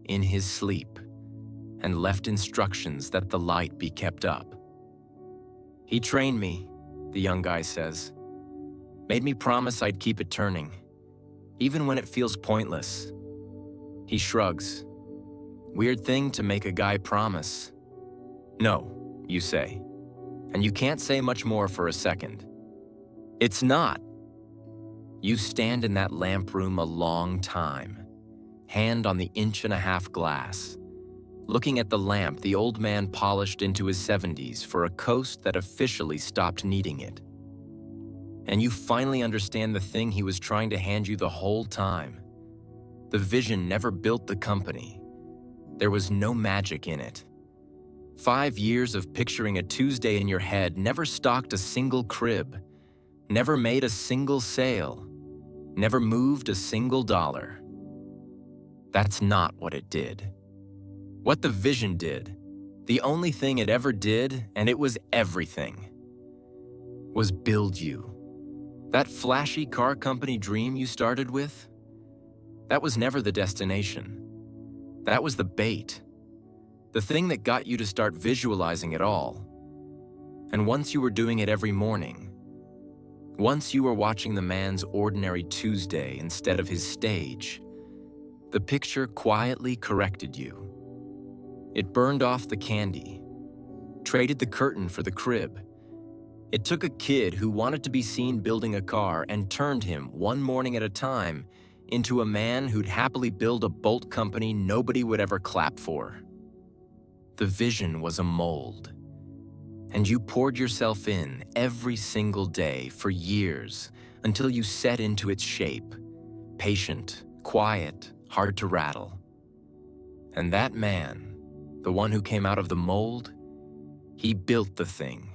in his sleep, and left instructions that the light be kept up. He trained me, the young guy says. Made me promise I'd keep it turning, even when it feels pointless. He shrugs. Weird thing to make a guy promise. No, you say. And you can't say much more for a second. It's not. You stand in that lamp room a long time, hand on the 1.5-inch glass, looking at the lamp the old man polished into his 70s for a coast that officially stopped needing it. And you finally understand the thing he was trying to hand you the whole time. The vision never built the company. There was no magic in it. 5 years of picturing a Tuesday in your head never stocked a single crib, never made a single sale, never moved a single dollar. That's not what it did. What the vision did, the only thing it ever did, and it was everything, was build you. That flashy car company dream you started with, that was never the destination. That was the bait. The thing that got you to start visualizing it all, And once you were doing it every morning, once you were watching the man's ordinary Tuesday instead of his stage, the picture quietly corrected you. It burned off the candy, traded the curtain for the crib. It took a kid who wanted to be seen building a car and turned him, one morning at a time, into a man who'd happily build a bolt company nobody would ever clap for. The vision was a mold, and you poured yourself in every single day for years until you set into its shape, patient, quiet, hard to rattle. And that man, the one who came out of the mold, he built the thing.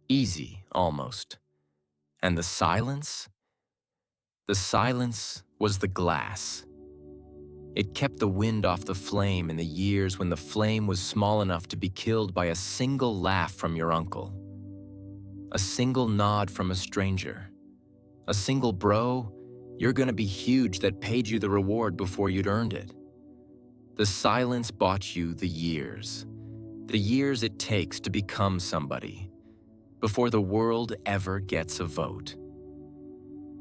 Easy, almost. And the silence? The silence was the glass. It kept the wind off the flame in the years when the flame was small enough to be killed by a single laugh from your uncle, a single nod from a stranger, a single "bro, you're gonna be huge" that paid you the reward before you'd earned it. The silence bought you the years it takes to become somebody, before the world ever gets a vote.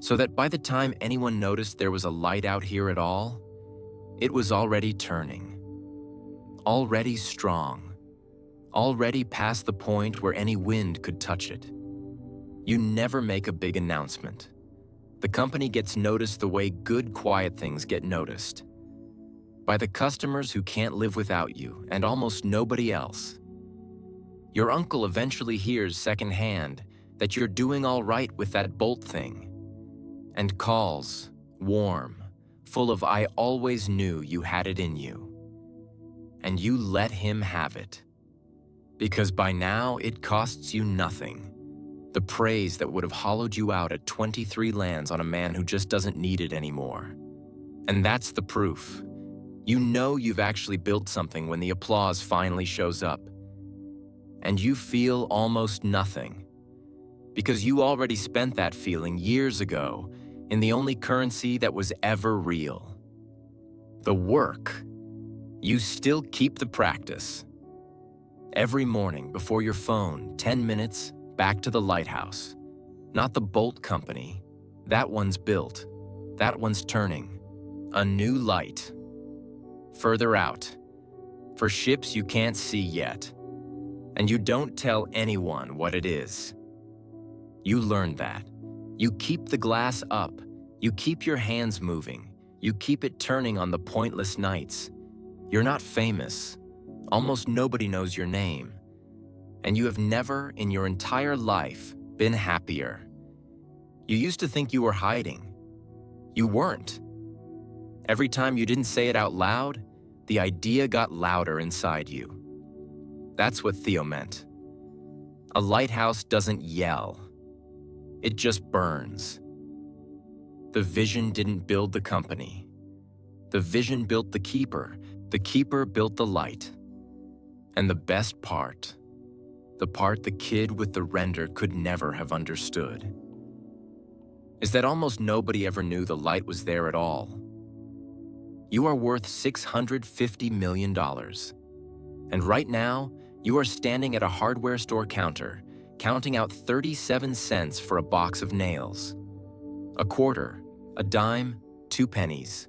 So that by the time anyone noticed there was a light out here at all, it was already turning, already strong, already past the point where any wind could touch it. You never make a big announcement. The company gets noticed the way good, quiet things get noticed. By the customers who can't live without you and almost nobody else. Your uncle eventually hears secondhand that you're doing all right with that bolt thing, and calls, warm, full of "I always knew you had it in you." And you let him have it. Because by now it costs you nothing. The praise that would have hollowed you out at 23 lands on a man who just doesn't need it anymore. And that's the proof. You know you've actually built something when the applause finally shows up. And you feel almost nothing. Because you already spent that feeling years ago in the only currency that was ever real. The work. You still keep the practice. Every morning before your phone, 10 minutes, back to the lighthouse. Not the bolt company. That one's built. That one's turning. A new light. Further out. For ships you can't see yet. And you don't tell anyone what it is. You learned that. You keep the glass up. You keep your hands moving. You keep it turning on the pointless nights. You're not famous. Almost nobody knows your name. And you have never, in your entire life, been happier. You used to think you were hiding. You weren't. Every time you didn't say it out loud, the idea got louder inside you. That's what Theo meant. A lighthouse doesn't yell. It just burns. The vision didn't build the company. The vision built the keeper. The keeper built the light. And the best part, the part the kid with the render could never have understood, is that almost nobody ever knew the light was there at all. You are worth $650 million. And right now, you are standing at a hardware store counter, counting out 37 cents for a box of nails. A quarter, a dime, 2 pennies.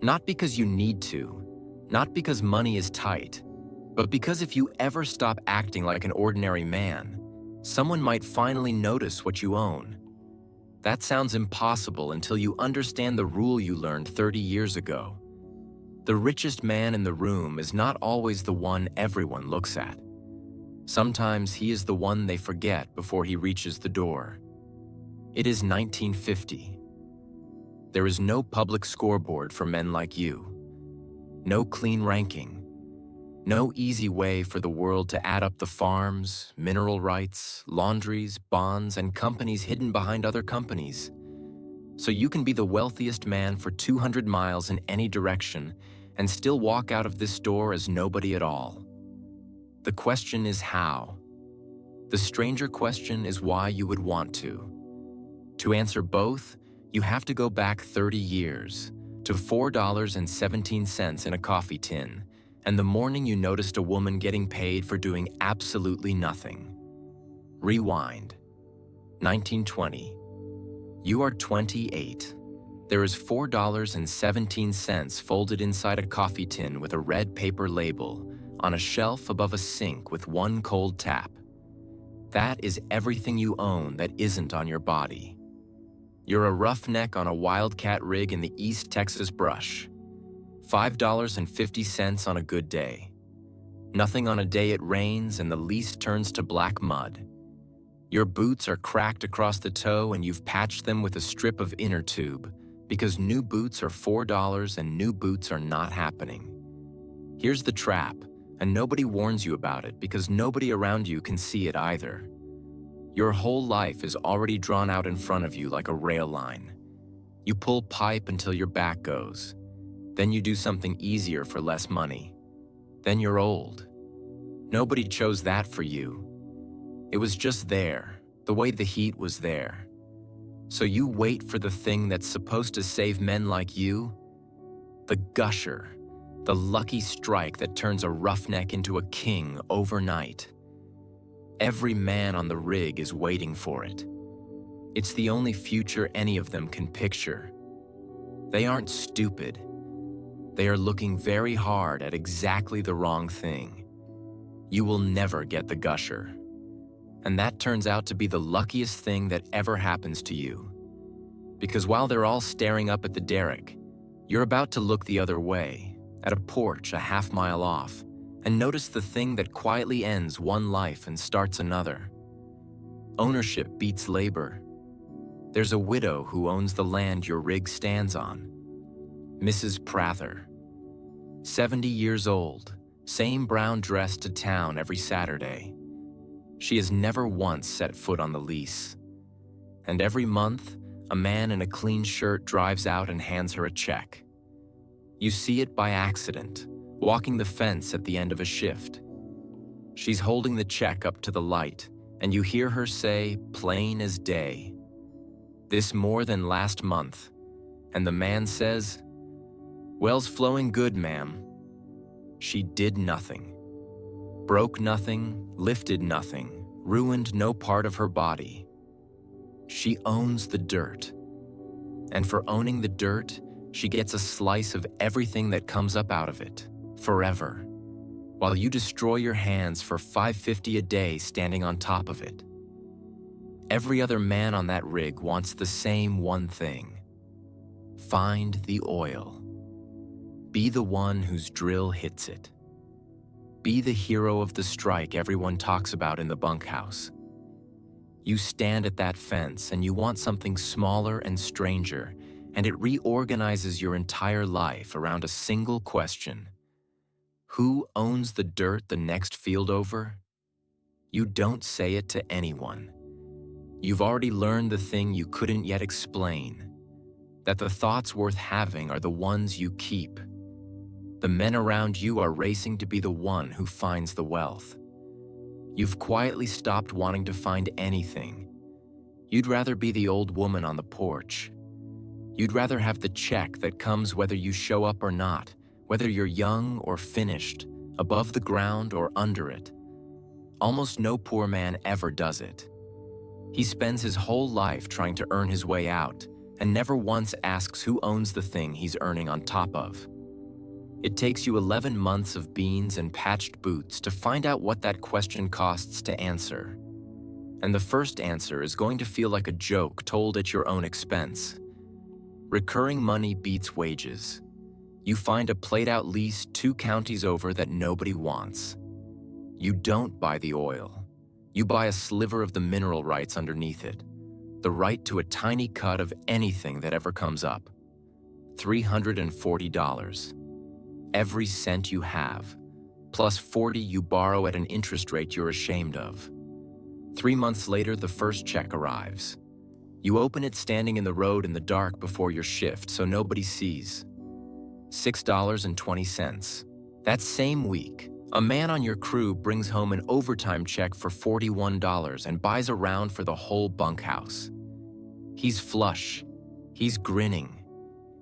Not because you need to, not because money is tight, but because if you ever stop acting like an ordinary man, someone might finally notice what you own. That sounds impossible until you understand the rule you learned 30 years ago. The richest man in the room is not always the one everyone looks at. Sometimes he is the one they forget before he reaches the door. It is 1950. There is no public scoreboard for men like you. No clean ranking. No easy way for the world to add up the farms, mineral rights, laundries, bonds, and companies hidden behind other companies. So you can be the wealthiest man for 200 miles in any direction and still walk out of this door as nobody at all. The question is how. The stranger question is why you would want to. To answer both, you have to go back 30 years to $4.17 in a coffee tin, and the morning you noticed a woman getting paid for doing absolutely nothing. Rewind. 1920. You are 28. There is $4.17 folded inside a coffee tin with a red paper label on a shelf above a sink with one cold tap. That is everything you own that isn't on your body. You're a roughneck on a wildcat rig in the East Texas brush. $5.50 on a good day. Nothing on a day it rains and the lease turns to black mud. Your boots are cracked across the toe and you've patched them with a strip of inner tube because new boots are $4 and new boots are not happening. Here's the trap, and nobody warns you about it because nobody around you can see it either. Your whole life is already drawn out in front of you like a rail line. You pull pipe until your back goes. Then you do something easier for less money. Then you're old. Nobody chose that for you. It was just there, the way the heat was there. So you wait for the thing that's supposed to save men like you, the gusher, the lucky strike that turns a roughneck into a king overnight. Every man on the rig is waiting for it. It's the only future any of them can picture. They aren't stupid. They are looking very hard at exactly the wrong thing. You will never get the gusher. And that turns out to be the luckiest thing that ever happens to you. Because while they're all staring up at the derrick, you're about to look the other way, at a porch a half-mile off, and notice the thing that quietly ends one life and starts another. Ownership beats labor. There's a widow who owns the land your rig stands on. Mrs. Prather. 70 years old, same brown dress to town every Saturday. She has never once set foot on the lease. And every month, a man in a clean shirt drives out and hands her a check. You see it by accident, walking the fence at the end of a shift. She's holding the check up to the light, and you hear her say, plain as day, "This more than last month." And the man says, "Well's flowing good, ma'am." She did nothing. Broke nothing, lifted nothing, ruined no part of her body. She owns the dirt. And for owning the dirt, she gets a slice of everything that comes up out of it, forever, while you destroy your hands for $5.50 a day standing on top of it. Every other man on that rig wants the same one thing. Find the oil. Be the one whose drill hits it. Be the hero of the strike everyone talks about in the bunkhouse. You stand at that fence and you want something smaller and stranger, and it reorganizes your entire life around a single question. Who owns the dirt the next field over? You don't say it to anyone. You've already learned the thing you couldn't yet explain, that the thoughts worth having are the ones you keep. The men around you are racing to be the one who finds the wealth. You've quietly stopped wanting to find anything. You'd rather be the old woman on the porch. You'd rather have the check that comes whether you show up or not, whether you're young or finished, above the ground or under it. Almost no poor man ever does it. He spends his whole life trying to earn his way out and never once asks who owns the thing he's earning on top of. It takes you 11 months of beans and patched boots to find out what that question costs to answer. And the first answer is going to feel like a joke told at your own expense. Recurring money beats wages. You find a played-out lease 2 counties over that nobody wants. You don't buy the oil. You buy a sliver of the mineral rights underneath it, the right to a tiny cut of anything that ever comes up. $340. Every cent you have, plus 40 you borrow at an interest rate you're ashamed of. 3 months later, the first check arrives. You open it standing in the road in the dark before your shift so nobody sees. $6.20. That same week, a man on your crew brings home an overtime check for $41 and buys a round for the whole bunkhouse. He's flush. He's grinning.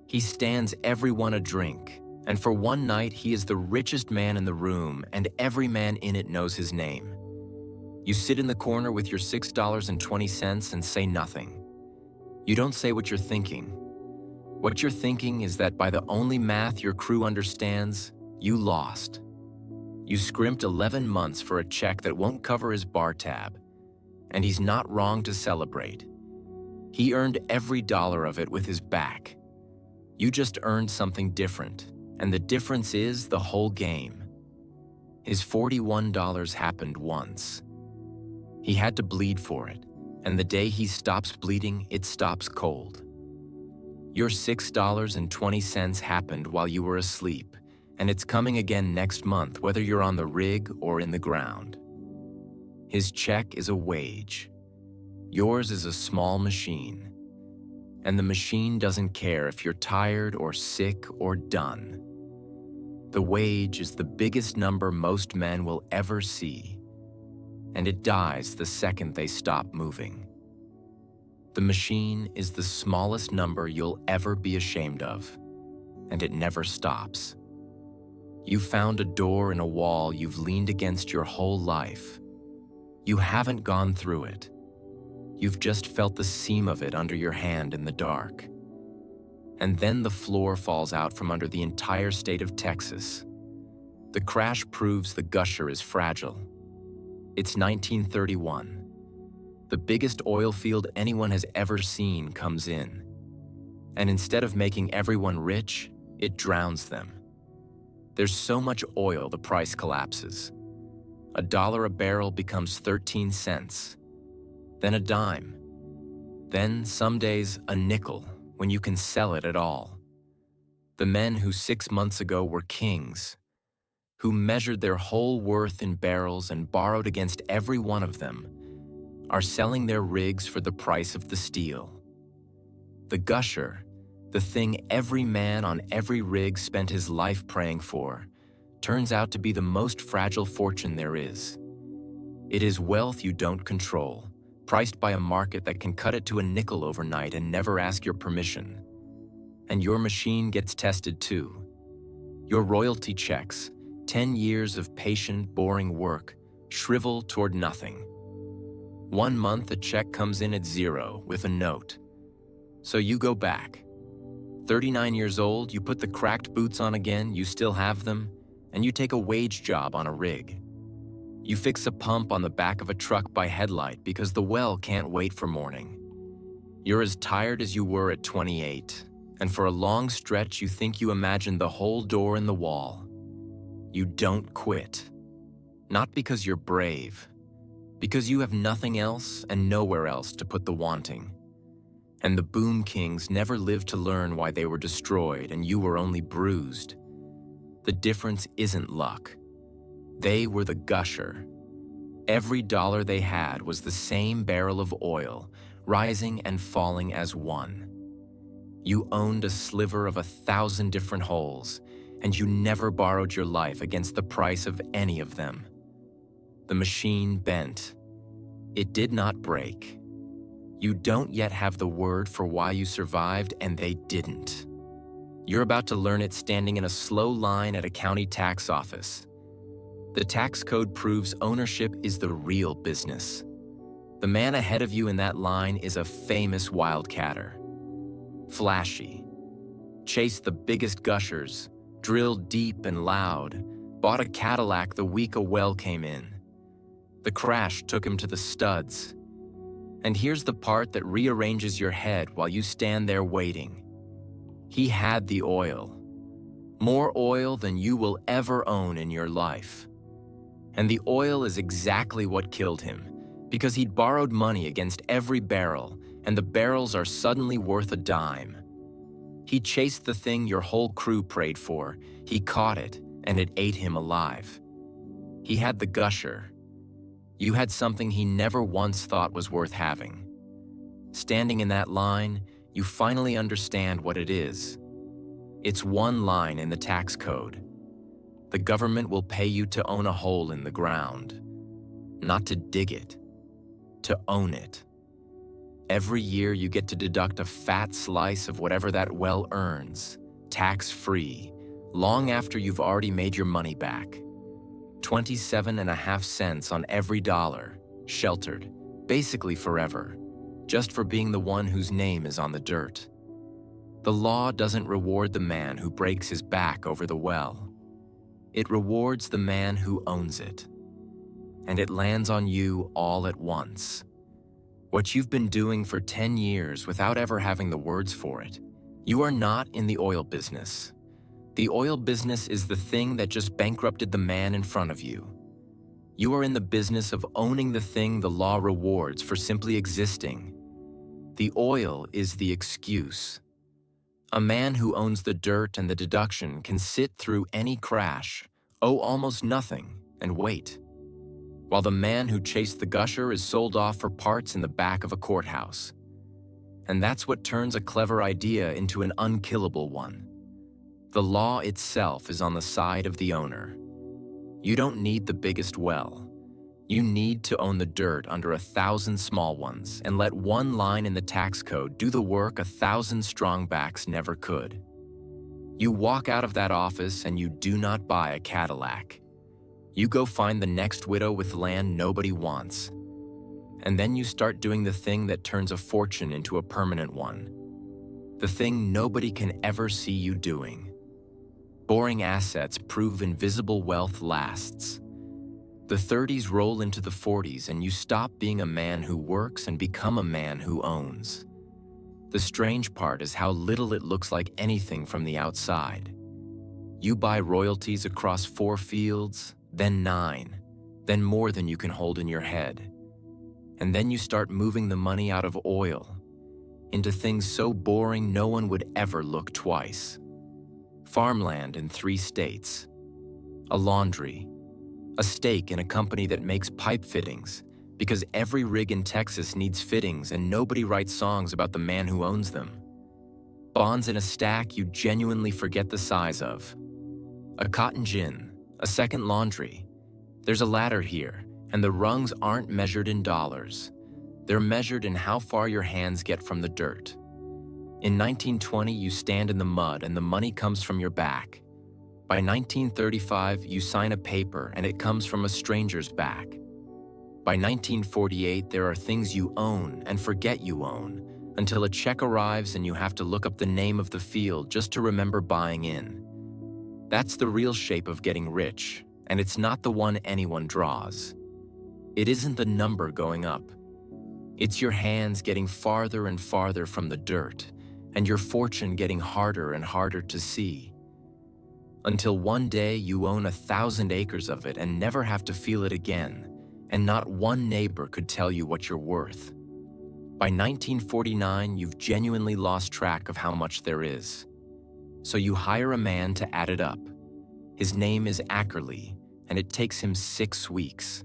He stands everyone a drink. And for one night, he is the richest man in the room, and every man in it knows his name. You sit in the corner with your $6.20 and say nothing. You don't say what you're thinking. What you're thinking is that by the only math your crew understands, you lost. You scrimped 11 months for a check that won't cover his bar tab, and he's not wrong to celebrate. He earned every dollar of it with his back. You just earned something different, and the difference is the whole game. His $41 happened once. He had to bleed for it, and the day he stops bleeding, it stops cold. Your $6.20 happened while you were asleep, and it's coming again next month whether you're on the rig or in the ground. His check is a wage. Yours is a small machine. And the machine doesn't care if you're tired or sick or done. The wage is the biggest number most men will ever see, and it dies the second they stop moving. The machine is the smallest number you'll ever be ashamed of, and it never stops. You found a door in a wall you've leaned against your whole life. You haven't gone through it. You've just felt the seam of it under your hand in the dark. And then the floor falls out from under the entire state of Texas. The crash proves the gusher is fragile. It's 1931. The biggest oil field anyone has ever seen comes in. And instead of making everyone rich, it drowns them. There's so much oil the price collapses. $1 a barrel becomes 13 cents. Then a dime. Then, some days, a nickel, when you can sell it at all. The men who 6 months ago were kings, who measured their whole worth in barrels and borrowed against every one of them, are selling their rigs for the price of the steel. The gusher, the thing every man on every rig spent his life praying for, turns out to be the most fragile fortune there is. It is wealth you don't control, priced by a market that can cut it to a nickel overnight and never ask your permission. And your machine gets tested too. Your royalty checks, 10 years of patient, boring work, shrivel toward nothing. 1 month a check comes in at 0 with a note. So you go back. 39 years old, you put the cracked boots on again, you still have them, and you take a wage job on a rig. You fix a pump on the back of a truck by headlight because the well can't wait for morning. You're as tired as you were at 28, and for a long stretch you think you imagine the whole door in the wall. You don't quit. Not because you're brave, because you have nothing else and nowhere else to put the wanting. And the boom kings never lived to learn why they were destroyed and you were only bruised. The difference isn't luck. They were the gusher. Every dollar they had was the same barrel of oil, rising and falling as one. You owned a sliver of 1,000 different holes, and you never borrowed your life against the price of any of them. The machine bent. It did not break. You don't yet have the word for why you survived, and they didn't. You're about to learn it standing in a slow line at a county tax office. The tax code proves ownership is the real business. The man ahead of you in that line is a famous wildcatter. Flashy. Chased the biggest gushers, drilled deep and loud, bought a Cadillac the week a well came in. The crash took him to the studs. And here's the part that rearranges your head while you stand there waiting. He had the oil. More oil than you will ever own in your life. And the oil is exactly what killed him, because he'd borrowed money against every barrel, and the barrels are suddenly worth a dime. He chased the thing your whole crew prayed for. He caught it, and it ate him alive. He had the gusher. You had something he never once thought was worth having. Standing in that line, you finally understand what it is. It's one line in the tax code. The government will pay you to own a hole in the ground. Not to dig it, to own it. Every year you get to deduct a fat slice of whatever that well earns, tax-free, long after you've already made your money back. 27.5 cents on every dollar. sheltered, basically forever, just for being the one whose name is on the dirt. The law doesn't reward the man who breaks his back over the well. It rewards the man who owns it. And it lands on you all at once. What you've been doing for 10 years without ever having the words for it. You are not in the oil business. The oil business is the thing that just bankrupted the man in front of you. You are in the business of owning the thing the law rewards for simply existing. The oil is the excuse. A man who owns the dirt and the deduction can sit through any crash, owe almost nothing, and wait. While the man who chased the gusher is sold off for parts in the back of a courthouse. And that's what turns a clever idea into an unkillable one. The law itself is on the side of the owner. You don't need the biggest well. You need to own the dirt under 1,000 small ones and let one line in the tax code do the work 1,000 strongbacks never could. You walk out of that office and you do not buy a Cadillac. You go find the next widow with land nobody wants. And then you start doing the thing that turns a fortune into a permanent one. The thing nobody can ever see you doing. Boring assets prove invisible wealth lasts. The 30s roll into the 40s and you stop being a man who works and become a man who owns. The strange part is how little it looks like anything from the outside. You buy royalties across 4 fields, then 9, then more than you can hold in your head. And then you start moving the money out of oil into things so boring no one would ever look twice. Farmland in 3 states, a laundry, a stake in a company that makes pipe fittings because every rig in Texas needs fittings and nobody writes songs about the man who owns them. Bonds in a stack you genuinely forget the size of. A cotton gin, a second laundry. There's a ladder here, and the rungs aren't measured in dollars. They're measured in how far your hands get from the dirt. In 1920, you stand in the mud and the money comes from your back. By 1935, you sign a paper and it comes from a stranger's back. By 1948, there are things you own and forget you own, until a check arrives and you have to look up the name of the field just to remember buying in. That's the real shape of getting rich, and it's not the one anyone draws. It isn't the number going up. It's your hands getting farther and farther from the dirt, and your fortune getting harder and harder to see. Until one day you own 1,000 acres of it and never have to feel it again, and not one neighbor could tell you what you're worth. By 1949, you've genuinely lost track of how much there is. So you hire a man to add it up. His name is Ackerley, and it takes him 6 weeks.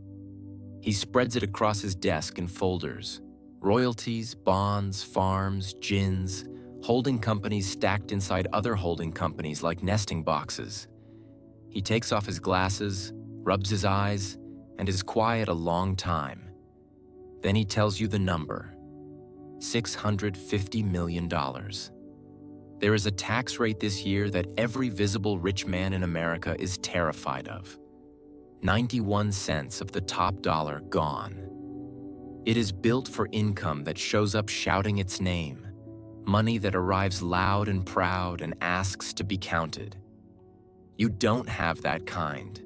He spreads it across his desk in folders. Royalties, bonds, farms, gins, holding companies stacked inside other holding companies like nesting boxes. He takes off his glasses, rubs his eyes, and is quiet a long time. Then he tells you the number, $650 million. There is a tax rate this year that every visible rich man in America is terrified of. 91 cents of the top dollar gone. It is built for income that shows up shouting its name, money that arrives loud and proud and asks to be counted. You don't have that kind.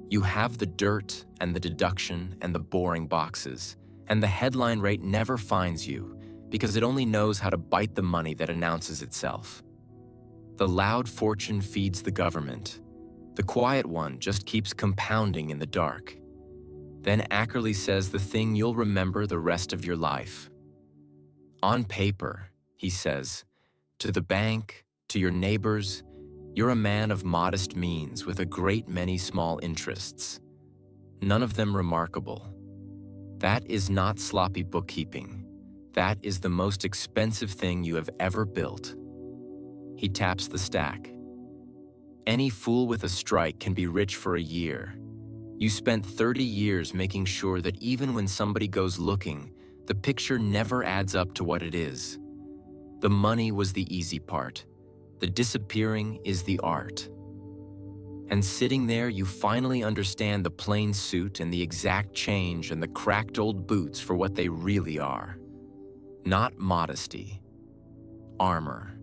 You have the dirt and the deduction and the boring boxes, and the headline rate never finds you because it only knows how to bite the money that announces itself. The loud fortune feeds the government. The quiet one just keeps compounding in the dark. Then Ackerley says the thing you'll remember the rest of your life. On paper, he says, to the bank, to your neighbors, you're a man of modest means with a great many small interests. None of them remarkable. That is not sloppy bookkeeping. That is the most expensive thing you have ever built. He taps the stack. Any fool with a strike can be rich for a year. You spent 30 years making sure that even when somebody goes looking, the picture never adds up to what it is. The money was the easy part. The disappearing is the art. And sitting there, you finally understand the plain suit and the exact change and the cracked old boots for what they really are. Not modesty. Armor.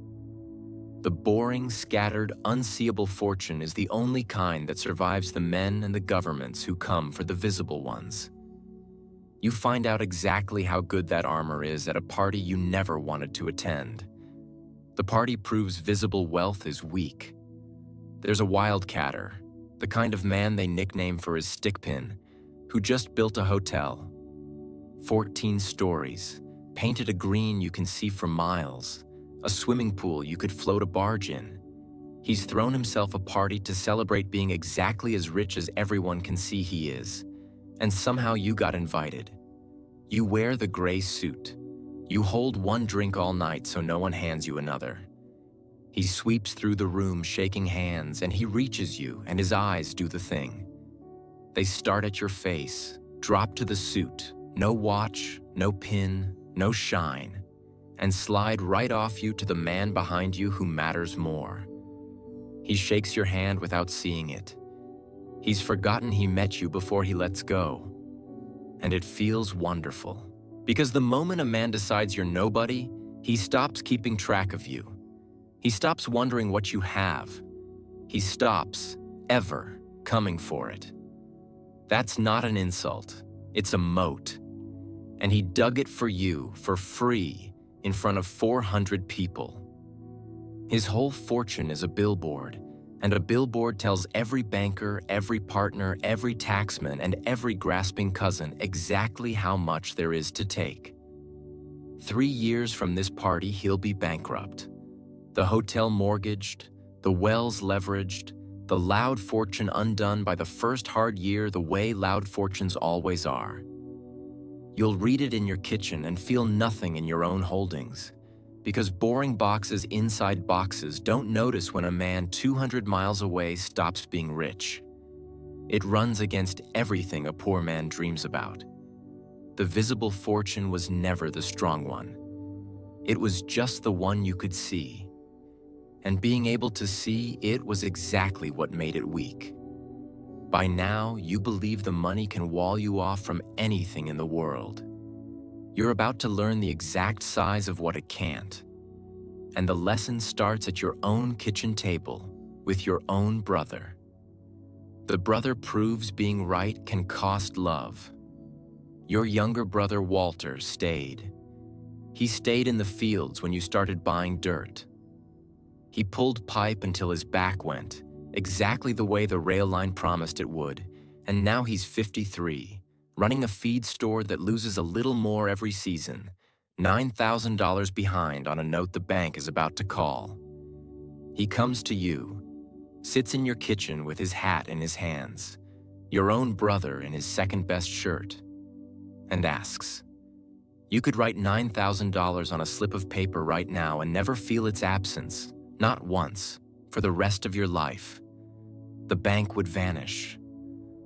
The boring, scattered, unseeable fortune is the only kind that survives the men and the governments who come for the visible ones. You find out exactly how good that armor is at a party you never wanted to attend. The party proves visible wealth is weak. There's a wildcatter, the kind of man they nickname for his stickpin, who just built a hotel. 14 stories, painted a green you can see for miles, a swimming pool you could float a barge in. He's thrown himself a party to celebrate being exactly as rich as everyone can see he is. And somehow you got invited. You wear the gray suit. You hold one drink all night so no one hands you another. He sweeps through the room shaking hands, and he reaches you, and his eyes do the thing. They start at your face, drop to the suit, no watch, no pin, no shine, and slide right off you to the man behind you who matters more. He shakes your hand without seeing it. He's forgotten he met you before he lets go. And it feels wonderful. Because the moment a man decides you're nobody, he stops keeping track of you. He stops wondering what you have. He stops, ever, coming for it. That's not an insult. It's a moat. And he dug it for you, for free, in front of 400 people. His whole fortune is a billboard, and a billboard tells every banker, every partner, every taxman, and every grasping cousin exactly how much there is to take. 3 years from this party, he'll be bankrupt. The hotel mortgaged, the wells leveraged, the loud fortune undone by the first hard year the way loud fortunes always are. You'll read it in your kitchen and feel nothing in your own holdings, because boring boxes inside boxes don't notice when a man 200 miles away stops being rich. It runs against everything a poor man dreams about. The visible fortune was never the strong one. It was just the one you could see. And being able to see it was exactly what made it weak. By now, you believe the money can wall you off from anything in the world. You're about to learn the exact size of what it can't. And the lesson starts at your own kitchen table with your own brother. The brother proves being right can cost love. Your younger brother Walter stayed. He stayed in the fields when you started buying dirt. He pulled pipe until his back went, exactly the way the rail line promised it would, and now he's 53, running a feed store that loses a little more every season, $9,000 behind on a note the bank is about to call. He comes to you, sits in your kitchen with his hat in his hands, your own brother in his second-best shirt, and asks, "You could write $9,000 on a slip of paper right now and never feel its absence. Not once, for the rest of your life." The bank would vanish.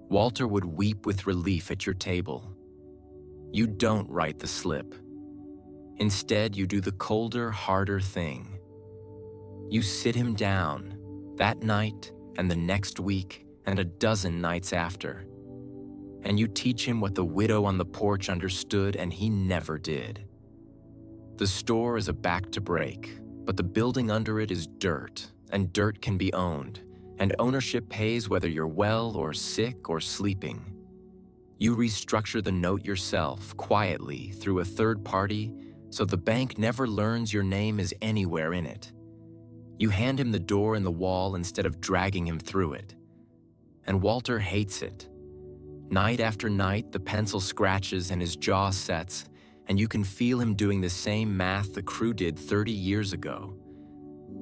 Walter would weep with relief at your table. You don't write the slip. Instead, you do the colder, harder thing. You sit him down, that night and the next week and a dozen nights after. And you teach him what the widow on the porch understood and he never did. The store is a back to break. But the building under it is dirt, and dirt can be owned, and ownership pays whether you're well or sick or sleeping. You restructure the note yourself, quietly, through a third party, so the bank never learns your name is anywhere in it. You hand him the door in the wall instead of dragging him through it. And Walter hates it. Night after night, the pencil scratches and his jaw sets, and you can feel him doing the same math the crew did 30 years ago.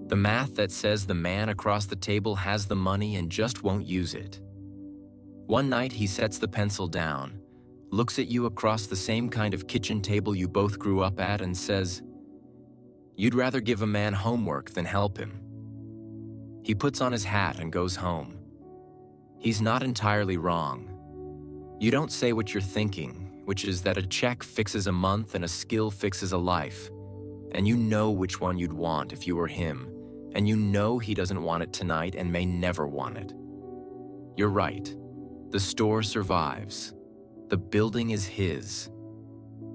The math that says the man across the table has the money and just won't use it. One night he sets the pencil down, looks at you across the same kind of kitchen table you both grew up at and says, "You'd rather give a man homework than help him." He puts on his hat and goes home. He's not entirely wrong. You don't say what you're thinking, which is that a check fixes a month and a skill fixes a life. And you know which one you'd want if you were him, and you know he doesn't want it tonight and may never want it. You're right. The store survives. The building is his.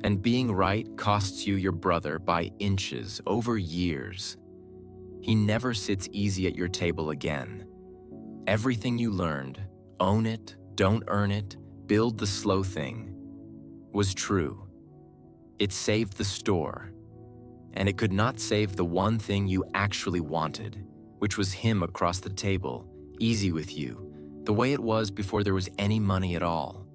And being right costs you your brother by inches over years. He never sits easy at your table again. Everything you learned, own it, don't earn it, build the slow thing, was true. It saved the store. And it could not save the one thing you actually wanted, which was him across the table, easy with you, the way it was before there was any money at all.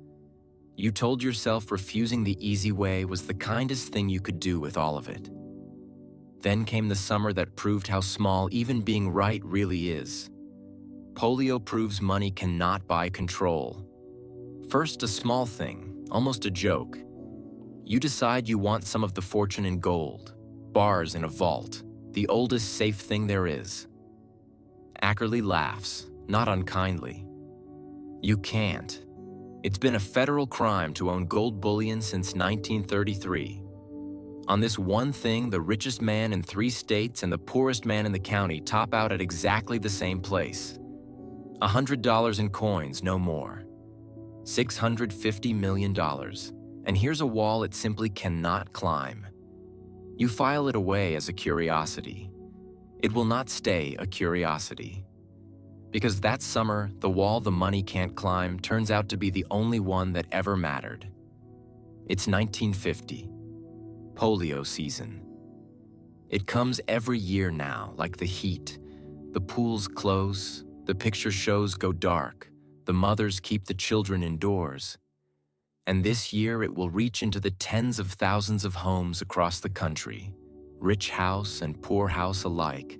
You told yourself refusing the easy way was the kindest thing you could do with all of it. Then came the summer that proved how small even being right really is. Polio proves money cannot buy control. First, a small thing, almost a joke. You decide you want some of the fortune in gold, bars in a vault, the oldest safe thing there is. Ackerley laughs, not unkindly. You can't. It's been a federal crime to own gold bullion since 1933. On this one thing, the richest man in 3 states and the poorest man in the county top out at exactly the same place. $100 in coins, no more. $650 million. And here's a wall it simply cannot climb. You file it away as a curiosity. It will not stay a curiosity. Because that summer, the wall the money can't climb turns out to be the only one that ever mattered. It's 1950. Polio season. It comes every year now, like the heat. The pools close, the picture shows go dark, the mothers keep the children indoors. And this year it will reach into the tens of thousands of homes across the country, rich house and poor house alike,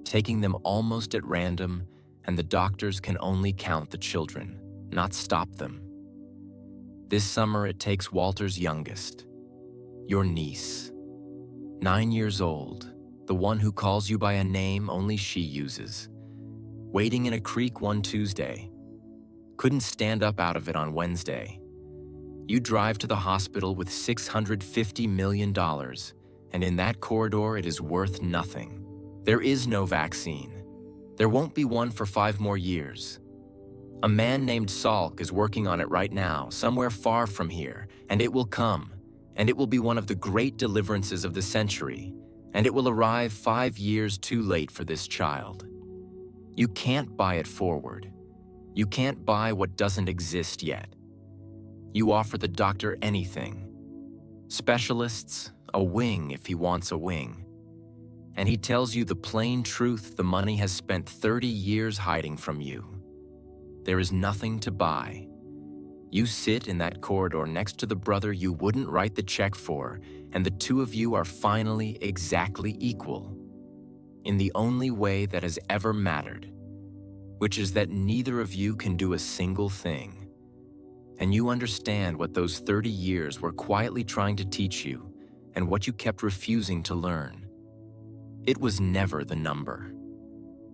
taking them almost at random, and the doctors can only count the children, not stop them. This summer it takes Walter's youngest, your niece, 9 years old, the one who calls you by a name only she uses, wading in a creek one Tuesday, couldn't stand up out of it on Wednesday. You drive to the hospital with $650 million, and in that corridor it is worth nothing. There is no vaccine. There won't be one for 5 more years. A man named Salk is working on it right now, somewhere far from here, and it will come, and it will be one of the great deliverances of the century, and it will arrive 5 years too late for this child. You can't buy it forward. You can't buy what doesn't exist yet. You offer the doctor anything. Specialists, a wing if he wants a wing. And he tells you the plain truth the money has spent 30 years hiding from you. There is nothing to buy. You sit in that corridor next to the brother you wouldn't write the check for, and the two of you are finally exactly equal. In the only way that has ever mattered, which is that neither of you can do a single thing. And you understand what those 30 years were quietly trying to teach you, and what you kept refusing to learn. It was never the number.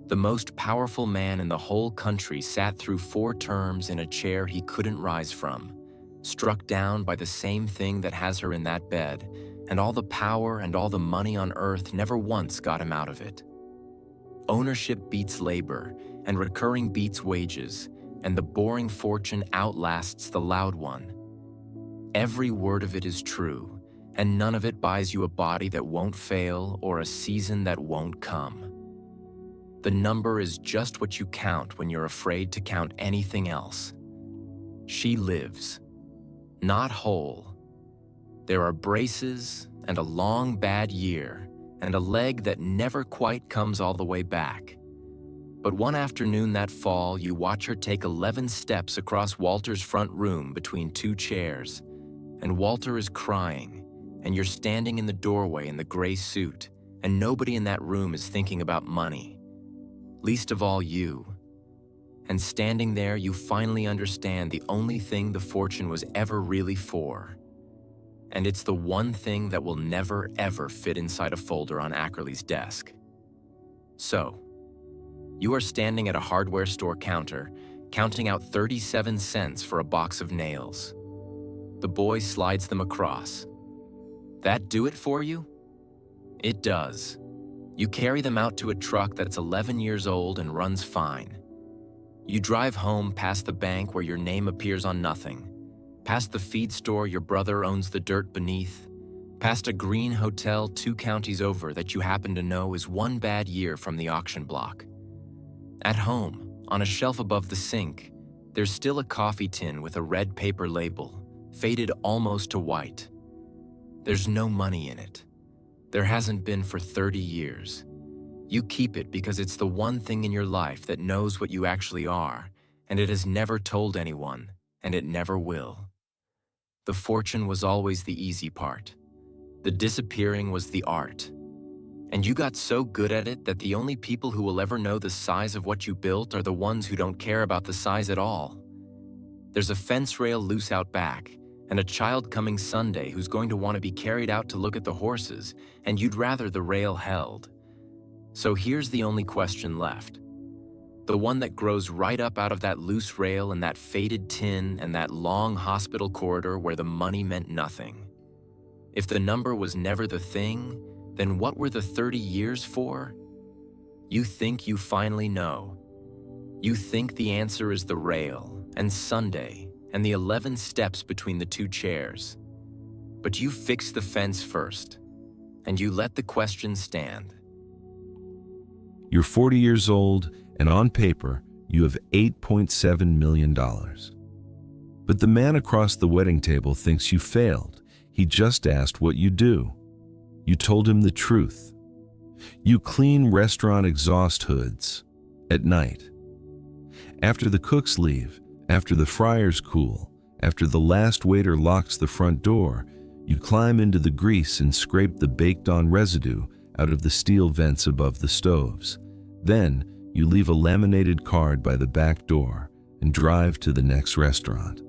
The most powerful man in the whole country sat through 4 terms in a chair he couldn't rise from, struck down by the same thing that has her in that bed, and all the power and all the money on earth never once got him out of it. Ownership beats labor, and recurring beats wages, and the boring fortune outlasts the loud one. Every word of it is true, and none of it buys you a body that won't fail or a season that won't come. The number is just what you count when you're afraid to count anything else. She lives, not whole. There are braces and a long bad year and a leg that never quite comes all the way back. But one afternoon that fall, you watch her take 11 steps across Walter's front room between 2 chairs, and Walter is crying, and you're standing in the doorway in the gray suit, and nobody in that room is thinking about money, least of all you. And standing there, you finally understand the only thing the fortune was ever really for. And it's the one thing that will never, ever fit inside a folder on Ackerley's desk. So, you are standing at a hardware store counter, counting out 37 cents for a box of nails. The boy slides them across. That do it for you? It does. You carry them out to a truck that's 11 years old and runs fine. You drive home past the bank where your name appears on nothing, past the feed store your brother owns the dirt beneath, past a green hotel 2 counties over that you happen to know is 1 bad year from the auction block. At home, on a shelf above the sink, there's still a coffee tin with a red paper label, faded almost to white. There's no money in it. There hasn't been for 30 years. You keep it because it's the one thing in your life that knows what you actually are, and it has never told anyone, and it never will. The fortune was always the easy part. The disappearing was the art. And you got so good at it that the only people who will ever know the size of what you built are the ones who don't care about the size at all. There's a fence rail loose out back, and a child coming Sunday who's going to want to be carried out to look at the horses, and you'd rather the rail held. So here's the only question left. The one that grows right up out of that loose rail and that faded tin and that long hospital corridor where the money meant nothing. If the number was never the thing, then what were the 30 years for? You think you finally know. You think the answer is the rail and Sunday and the 11 steps between the 2 chairs. But you fix the fence first, and you let the question stand. You're 40 years old, and on paper, you have $8.7 million. But the man across the wedding table thinks you failed. He just asked what you do. You told him the truth. You clean restaurant exhaust hoods at night. After the cooks leave, after the fryers cool, after the last waiter locks the front door, you climb into the grease and scrape the baked-on residue out of the steel vents above the stoves. Then, you leave a laminated card by the back door and drive to the next restaurant.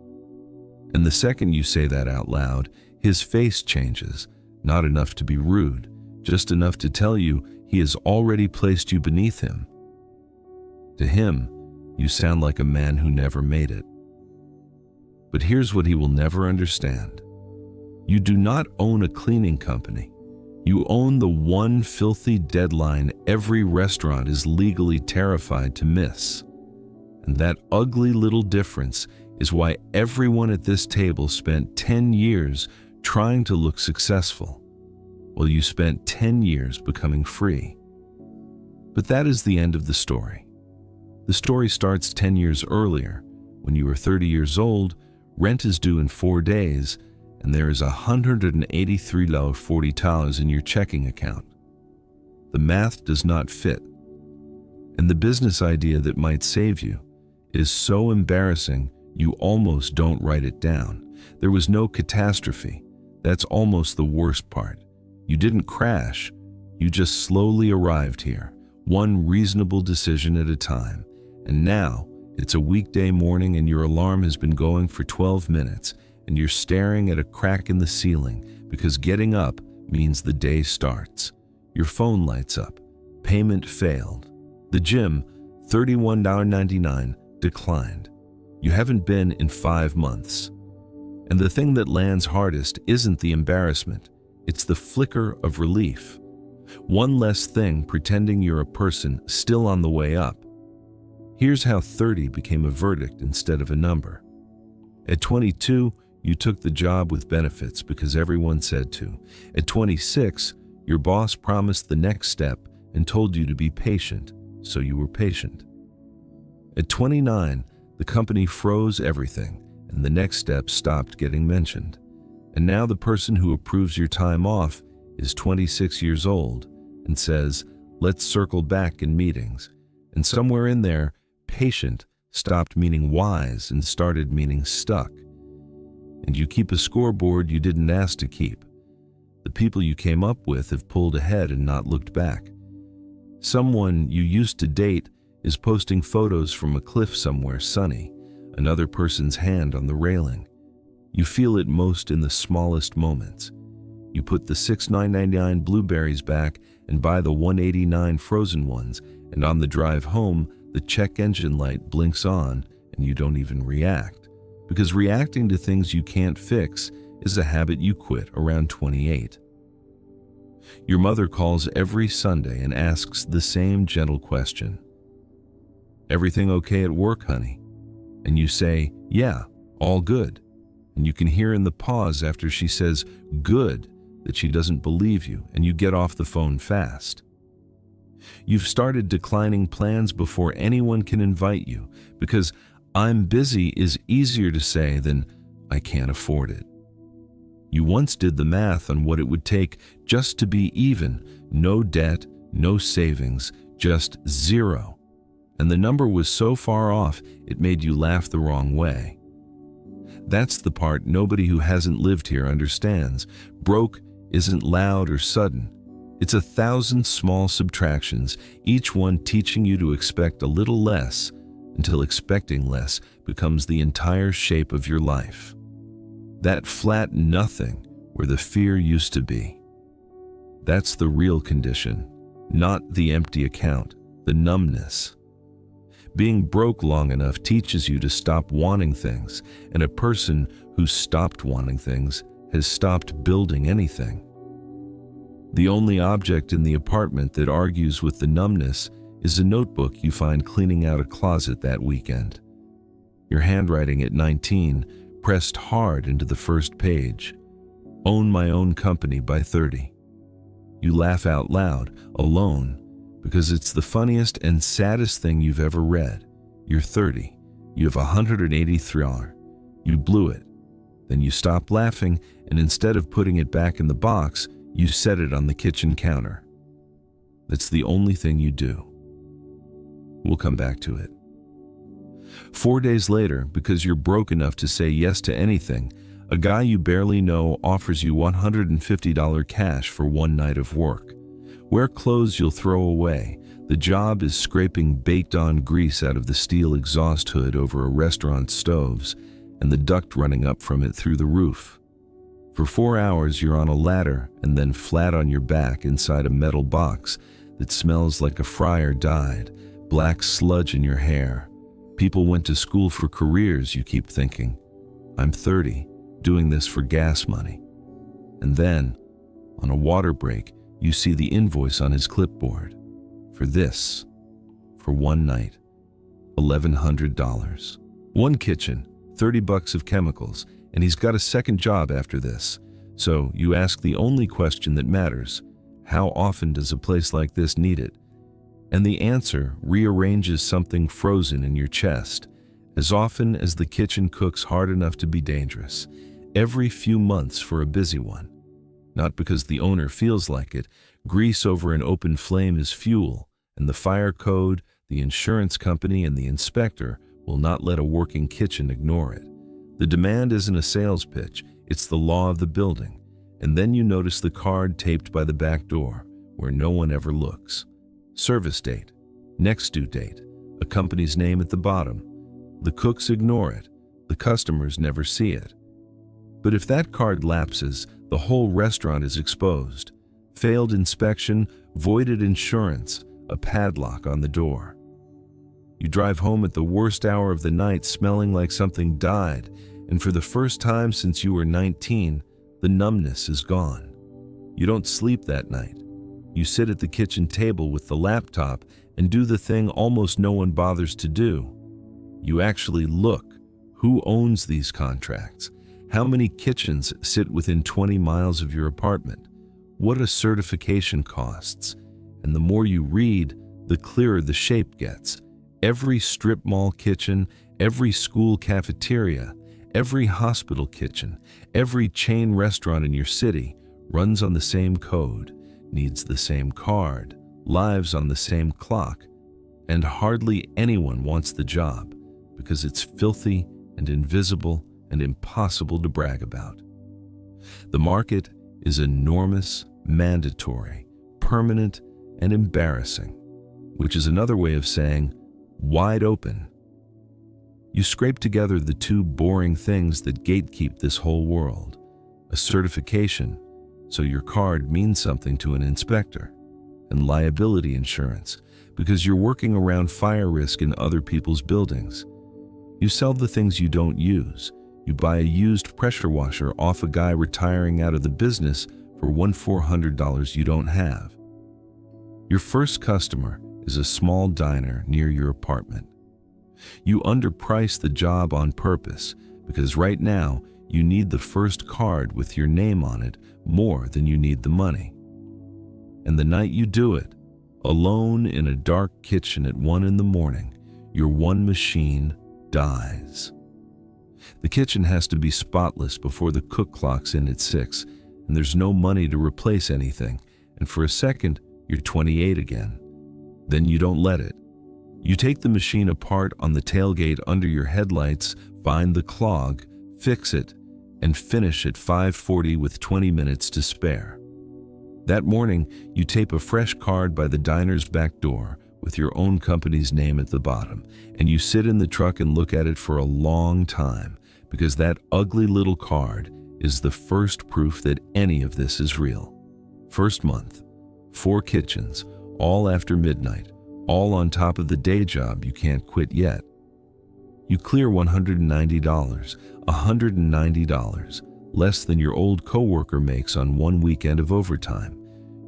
And the second you say that out loud, his face changes, not enough to be rude, just enough to tell you he has already placed you beneath him. To him, you sound like a man who never made it. But here's what he will never understand. You do not own a cleaning company. You own the one filthy deadline every restaurant is legally terrified to miss. And that ugly little difference is why everyone at this table spent 10 years trying to look successful, while you spent 10 years becoming free. But that is the end of the story. The story starts 10 years earlier. When you are 30 years old, rent is due in 4 days, and there is $183.40 in your checking account. The math does not fit. And the business idea that might save you is so embarrassing you almost don't write it down. There was no catastrophe. That's almost the worst part. You didn't crash. You just slowly arrived here, one reasonable decision at a time. And now, it's a weekday morning and your alarm has been going for 12 minutes, and you're staring at a crack in the ceiling because getting up means the day starts. Your phone lights up. Payment failed. The gym, $31.99, declined. You haven't been in 5 months. And the thing that lands hardest isn't the embarrassment. It's the flicker of relief. One less thing pretending you're a person still on the way up. Here's how 30 became a verdict instead of a number. At 22, you took the job with benefits because everyone said to. At 26, your boss promised the next step and told you to be patient, so you were patient. At 29, the company froze everything, and the next step stopped getting mentioned. And now the person who approves your time off is 26 years old and says, let's circle back in meetings. And somewhere in there, patient stopped meaning wise and started meaning stuck. And you keep a scoreboard you didn't ask to keep. The people you came up with have pulled ahead and not looked back. Someone you used to date is posting photos from a cliff somewhere sunny, another person's hand on the railing. You feel it most in the smallest moments. You put the $6.99 blueberries back and buy the $1.89 frozen ones, and on the drive home, the check engine light blinks on and you don't even react. Because reacting to things you can't fix is a habit you quit around 28. Your mother calls every Sunday and asks the same gentle question. "Everything okay at work, honey?" And you say, "Yeah, all good." And you can hear in the pause after she says, "Good," that she doesn't believe you, and you get off the phone fast. You've started declining plans before anyone can invite you, because "I'm busy" is easier to say than "I can't afford it." You once did the math on what it would take just to be even, no debt, no savings, just zero. And the number was so far off, it made you laugh the wrong way. That's the part nobody who hasn't lived here understands. Broke isn't loud or sudden. It's 1,000 small subtractions, each one teaching you to expect a little less, until expecting less becomes the entire shape of your life. That flat nothing where the fear used to be. That's the real condition, not the empty account, the numbness. Being broke long enough teaches you to stop wanting things, and a person who's stopped wanting things has stopped building anything. The only object in the apartment that argues with the numbness is a notebook you find cleaning out a closet that weekend. Your handwriting at 19 pressed hard into the first page. Own my own company by 30. You laugh out loud, alone, because it's the funniest and saddest thing you've ever read. You're 30. You have 183 hours. You blew it. Then you stop laughing, and instead of putting it back in the box, you set it on the kitchen counter. That's the only thing you do. We'll come back to it. 4 days later, because you're broke enough to say yes to anything, a guy you barely know offers you $150 cash for one night of work. Wear clothes you'll throw away. The job is scraping baked-on grease out of the steel exhaust hood over a restaurant's stoves and the duct running up from it through the roof. For 4 hours, you're on a ladder and then flat on your back inside a metal box that smells like a fryer died, black sludge in your hair. People went to school for careers, you keep thinking. I'm 30, doing this for gas money. And then, on a water break, you see the invoice on his clipboard. For this, for one night, $1,100. One kitchen, $30 of chemicals, and he's got a second job after this. So you ask the only question that matters: how often does a place like this need it? And the answer rearranges something frozen in your chest. As often as the kitchen cooks hard enough to be dangerous. Every few months for a busy one. Not because the owner feels like it. Grease over an open flame is fuel, and the fire code, the insurance company, and the inspector will not let a working kitchen ignore it. The demand isn't a sales pitch, it's the law of the building. And then you notice the card taped by the back door, where no one ever looks. Service date, next due date, a company's name at the bottom. The cooks ignore it, the customers never see it. But if that card lapses, the whole restaurant is exposed. Failed inspection, voided insurance, a padlock on the door. You drive home at the worst hour of the night smelling like something died, and for the first time since you were 19, the numbness is gone. You don't sleep that night. You sit at the kitchen table with the laptop and do the thing almost no one bothers to do. You actually look. Who owns these contracts? How many kitchens sit within 20 miles of your apartment? What a certification costs. And the more you read, the clearer the shape gets. Every strip mall kitchen, every school cafeteria, every hospital kitchen, every chain restaurant in your city runs on the same code, needs the same card, lives on the same clock, and hardly anyone wants the job because it's filthy and invisible and impossible to brag about. The market is enormous, mandatory, permanent, and embarrassing, which is another way of saying wide open. You scrape together the two boring things that gatekeep this whole world: a certification, so your card means something to an inspector, and liability insurance, because you're working around fire risk in other people's buildings. You sell the things you don't use. You buy a used pressure washer off a guy retiring out of the business for $400 you don't have. Your first customer is a small diner near your apartment. You underprice the job on purpose because right now you need the first card with your name on it more than you need the money. And the night you do it, alone in a dark kitchen at 1 a.m, your one machine dies. The kitchen has to be spotless before the cook clocks in at 6, and there's no money to replace anything, and for a second, you're 28 again. Then you don't let it. You take the machine apart on the tailgate under your headlights, find the clog, fix it, and finish at 5:40 with 20 minutes to spare. That morning, you tape a fresh card by the diner's back door with your own company's name at the bottom, and you sit in the truck and look at it for a long time, because that ugly little card is the first proof that any of this is real. First month, 4 kitchens, all after midnight, all on top of the day job you can't quit yet. You clear $190, $190, less than your old coworker makes on one weekend of overtime.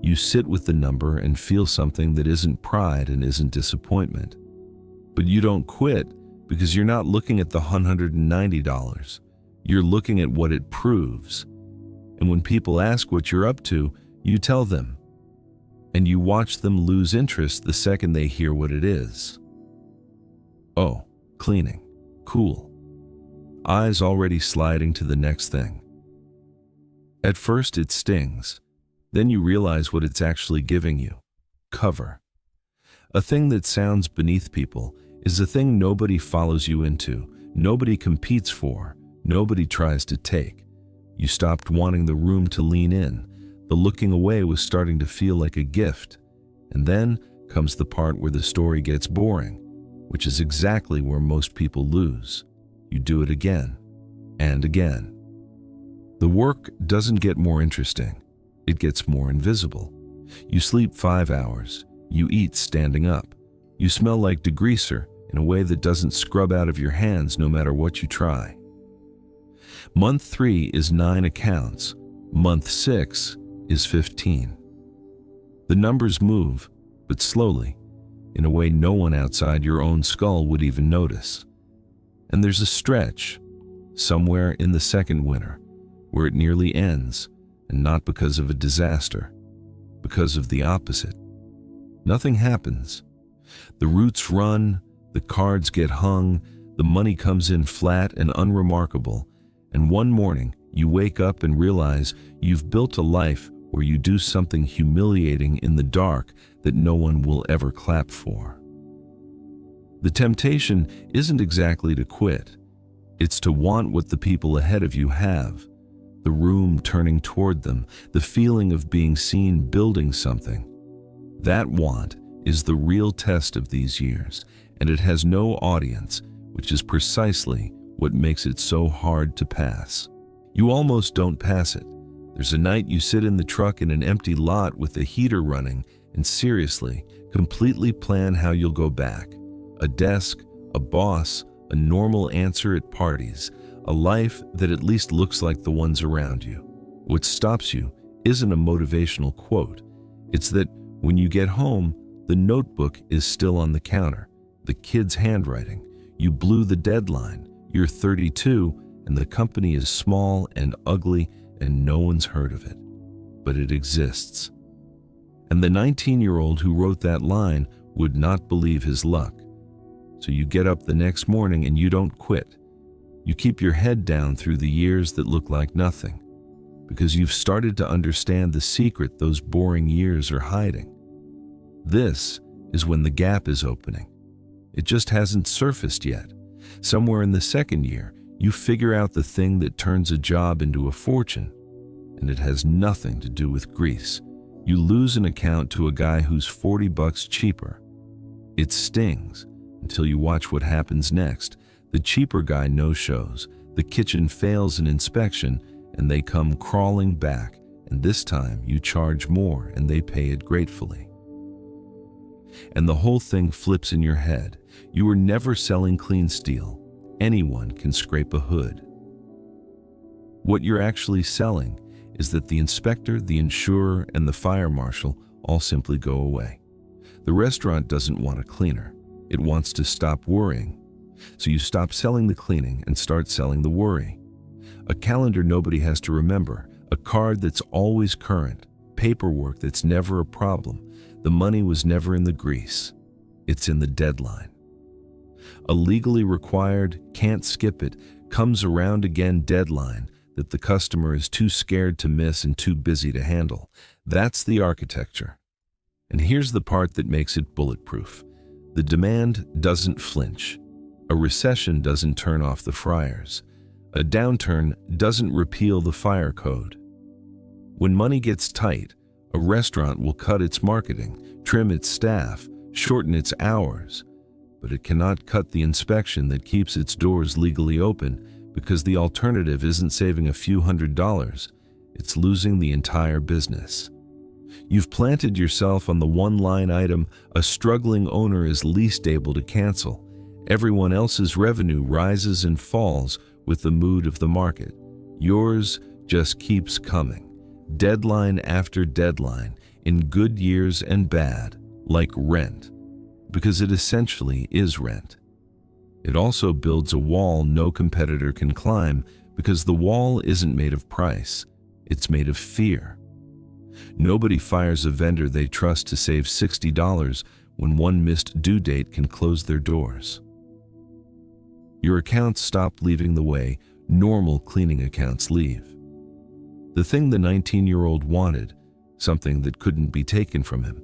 You sit with the number and feel something that isn't pride and isn't disappointment. But you don't quit because you're not looking at the $190. You're looking at what it proves. And when people ask what you're up to, you tell them. And you watch them lose interest the second they hear what it is. Oh, cleaning. Cool. Eyes already sliding to the next thing. At first it stings. Then you realize what it's actually giving you. Cover. A thing that sounds beneath people is a thing nobody follows you into, nobody competes for, nobody tries to take. You stopped wanting the room to lean in. The looking away was starting to feel like a gift. And then comes the part where the story gets boring, which is exactly where most people lose. You do it again and again. The work doesn't get more interesting. It gets more invisible. You sleep 5 hours. You eat standing up. You smell like degreaser in a way that doesn't scrub out of your hands no matter what you try. Month 3 is 9 accounts. Month 6 is 15. The numbers move, but slowly, in a way no one outside your own skull would even notice. And there's a stretch, somewhere in the second winter, where it nearly ends, and not because of a disaster, because of the opposite. Nothing happens. The roots run, the cards get hung, the money comes in flat and unremarkable, and one morning you wake up and realize you've built a life where you do something humiliating in the dark that no one will ever clap for. The temptation isn't exactly to quit. It's to want what the people ahead of you have. The room turning toward them, the feeling of being seen building something. That want is the real test of these years, and it has no audience, which is precisely what makes it so hard to pass. You almost don't pass it. There's a night you sit in the truck in an empty lot with the heater running and seriously, completely plan how you'll go back. A desk, a boss, a normal answer at parties, a life that at least looks like the ones around you. What stops you isn't a motivational quote. It's that when you get home, the notebook is still on the counter, the kid's handwriting. You blew the deadline, you're 32, and the company is small and ugly and no one's heard of it. But it exists. And the 19-year-old who wrote that line would not believe his luck. So you get up the next morning and you don't quit. You keep your head down through the years that look like nothing, because you've started to understand the secret those boring years are hiding. This is when the gap is opening. It just hasn't surfaced yet. Somewhere in the second year, you figure out the thing that turns a job into a fortune, and it has nothing to do with grease. You lose an account to a guy who's $40 cheaper. It stings until you watch what happens next. The cheaper guy no-shows, the kitchen fails an inspection, and they come crawling back, and this time you charge more and they pay it gratefully. And the whole thing flips in your head. You were never selling clean steel. Anyone can scrape a hood. What you're actually selling is that the inspector, the insurer, and the fire marshal all simply go away. The restaurant doesn't want a cleaner. It wants to stop worrying. So you stop selling the cleaning and start selling the worry. A calendar nobody has to remember, a card that's always current, paperwork that's never a problem. The money was never in the grease. It's in the deadline. A legally required, can't skip it, comes around again deadline that the customer is too scared to miss and too busy to handle. That's the architecture. And here's the part that makes it bulletproof. The demand doesn't flinch. A recession doesn't turn off the fryers. A downturn doesn't repeal the fire code. When money gets tight, a restaurant will cut its marketing, trim its staff, shorten its hours, but it cannot cut the inspection that keeps its doors legally open, because the alternative isn't saving a few $100s, it's losing the entire business. You've planted yourself on the one line item a struggling owner is least able to cancel. Everyone else's revenue rises and falls with the mood of the market. Yours just keeps coming, deadline after deadline, in good years and bad, like rent, because it essentially is rent. It also builds a wall no competitor can climb, because the wall isn't made of price, it's made of fear. Nobody fires a vendor they trust to save $60 when one missed due date can close their doors. Your accounts stop leaving the way normal cleaning accounts leave. The thing the 19-year-old wanted, something that couldn't be taken from him.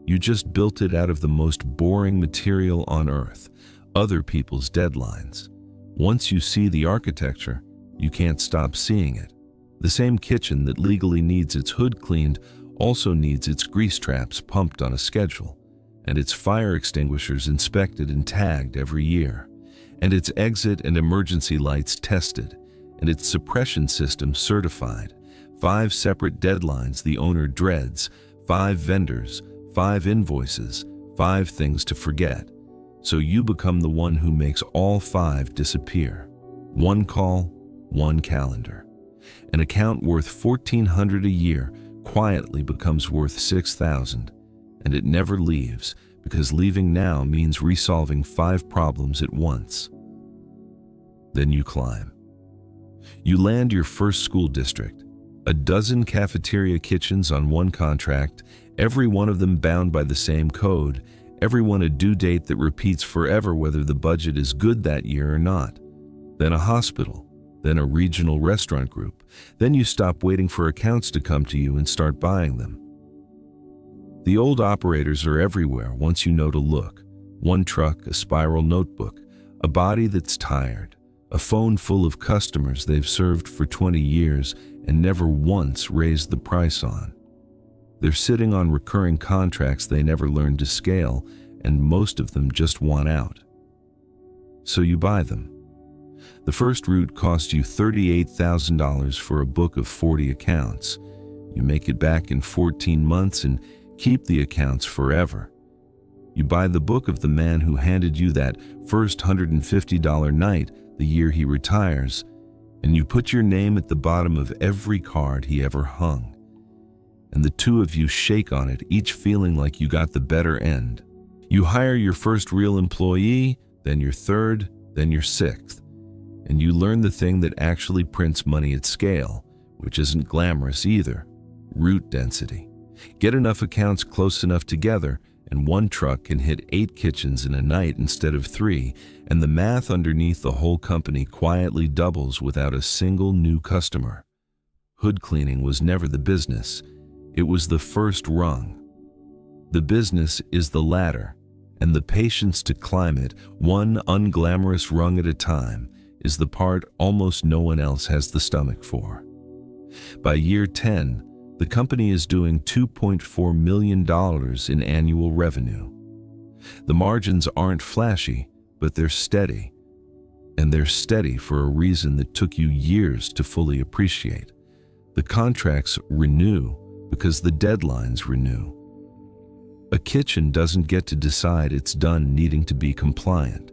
You just built it out of the most boring material on earth, other people's deadlines. Once you see the architecture, you can't stop seeing it. The same kitchen that legally needs its hood cleaned also needs its grease traps pumped on a schedule, and its fire extinguishers inspected and tagged every year, and its exit and emergency lights tested, and its suppression system certified. 5 separate deadlines the owner dreads, 5 vendors, 5 invoices, 5 things to forget. So you become the one who makes all 5 disappear. 1 call, 1 calendar. An account worth $1,400 a year quietly becomes worth $6,000, and it never leaves, because leaving now means resolving 5 problems at once. Then you climb. You land your first school district, a dozen cafeteria kitchens on one contract, every one of them bound by the same code, every one a due date that repeats forever whether the budget is good that year or not. Then a hospital, then a regional restaurant group. Then you stop waiting for accounts to come to you and start buying them. The old operators are everywhere once you know to look. One truck, a spiral notebook, a body that's tired, a phone full of customers they've served for 20 years and never once raised the price on. They're sitting on recurring contracts they never learned to scale, and most of them just want out. So you buy them. The first route cost you $38,000 for a book of 40 accounts. You make it back in 14 months and keep the accounts forever. You buy the book of the man who handed you that first $150 night the year he retires, and you put your name at the bottom of every card he ever hung. And the two of you shake on it, each feeling like you got the better end. You hire your first real employee, then your third, then your sixth. And you learn the thing that actually prints money at scale, which isn't glamorous either: route density. Get enough accounts close enough together, and one truck can hit 8 kitchens in a night instead of 3, and the math underneath the whole company quietly doubles without a single new customer. Hood cleaning was never the business, it was the first rung. The business is the ladder, and the patience to climb it, one unglamorous rung at a time, is the part almost no one else has the stomach for. By year 10, the company is doing $2.4 million in annual revenue. The margins aren't flashy, but they're steady. And they're steady for a reason that took you years to fully appreciate. The contracts renew because the deadlines renew. A kitchen doesn't get to decide it's done needing to be compliant.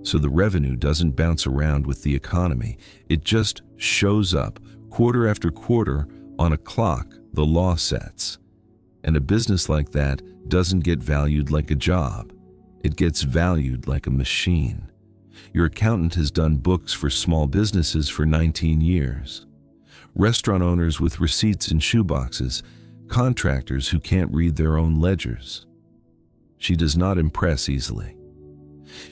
So the revenue doesn't bounce around with the economy. It just shows up quarter after quarter on a clock the law sets. And a business like that doesn't get valued like a job. it gets valued like a machine. Your accountant has done books for small businesses for 19 years. Restaurant owners with receipts in shoeboxes, contractors who can't read their own ledgers. She does not impress easily.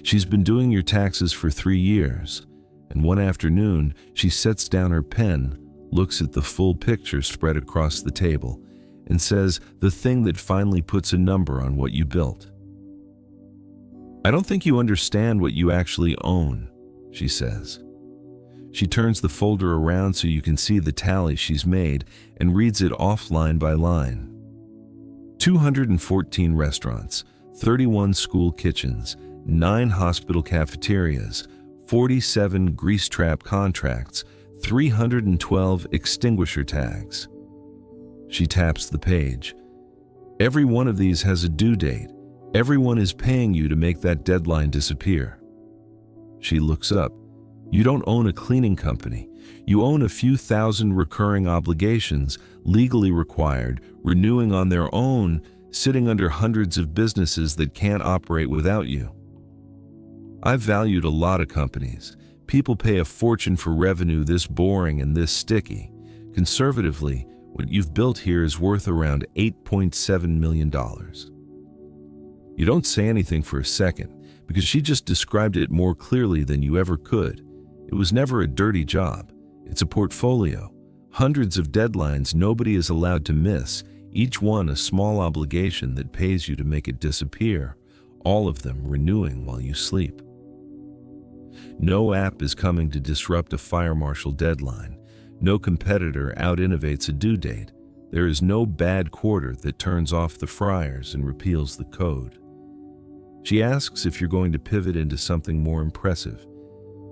She's been doing your taxes for 3 years, and one afternoon she sets down her pen, looks at the full picture spread across the table, and says the thing that finally puts a number on what you built. "I don't think you understand what you actually own," she says. She turns the folder around so you can see the tally she's made and reads it off line by line. 214 restaurants, 31 school kitchens, 9 hospital cafeterias, 47 grease trap contracts, 312 extinguisher tags. She taps the page. Every one of these has a due date. Everyone is paying you to make that deadline disappear. She looks up. You don't own a cleaning company. You own a few thousand recurring obligations, legally required, renewing on their own, sitting under hundreds of businesses that can't operate without you. I've valued a lot of companies. People pay a fortune for revenue this boring and this sticky. Conservatively, what you've built here is worth around $8.7 million. You don't say anything for a second, because she just described it more clearly than you ever could. It was never a dirty job. It's a portfolio. Hundreds of deadlines nobody is allowed to miss, each one a small obligation that pays you to make it disappear, all of them renewing while you sleep. No app is coming to disrupt a fire marshal deadline. No competitor out-innovates a due date. There is no bad quarter that turns off the fryers and repeals the code. She asks if you're going to pivot into something more impressive,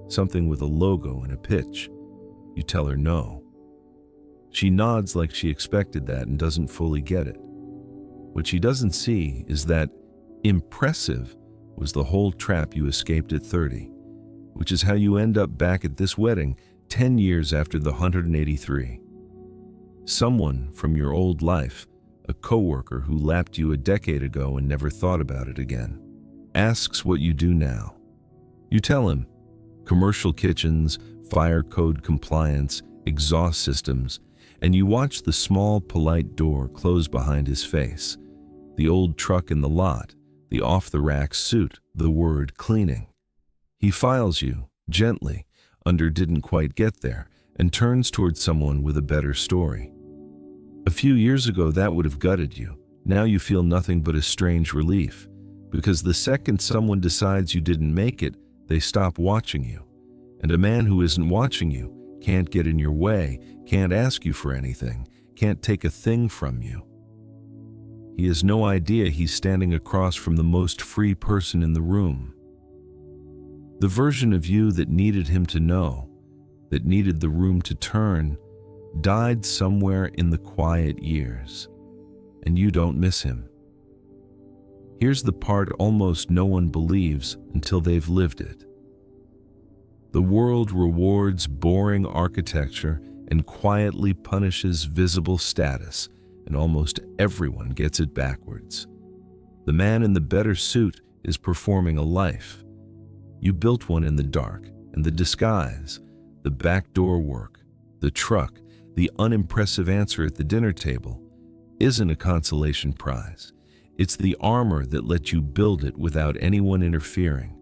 something with a logo and a pitch. You tell her no. She nods like she expected that and doesn't fully get it. What she doesn't see is that impressive was the whole trap you escaped at 30, which is how you end up back at this wedding 10 years after the 183. Someone from your old life, a coworker who lapped you a decade ago and never thought about it again, asks what you do now. You tell him, commercial kitchens, fire code compliance, exhaust systems, and you watch the small, polite door close behind his face, the old truck in the lot, the off-the-rack suit, the word cleaning. He files you, gently, under didn't quite get there, and turns towards someone with a better story. A few years ago that would have gutted you. Now you feel nothing but a strange relief, because the second someone decides you didn't make it, they stop watching you. And a man who isn't watching you can't get in your way, can't ask you for anything, can't take a thing from you. He has no idea he's standing across from the most free person in the room. The version of you that needed him to know, that needed the room to turn, died somewhere in the quiet years, and you don't miss him. Here's the part almost no one believes until they've lived it. The world rewards boring architecture and quietly punishes visible status, and almost everyone gets it backwards. The man in the better suit is performing a life. You built one in the dark, and the disguise, the backdoor work, the truck, the unimpressive answer at the dinner table, isn't a consolation prize. It's the armor that lets you build it without anyone interfering.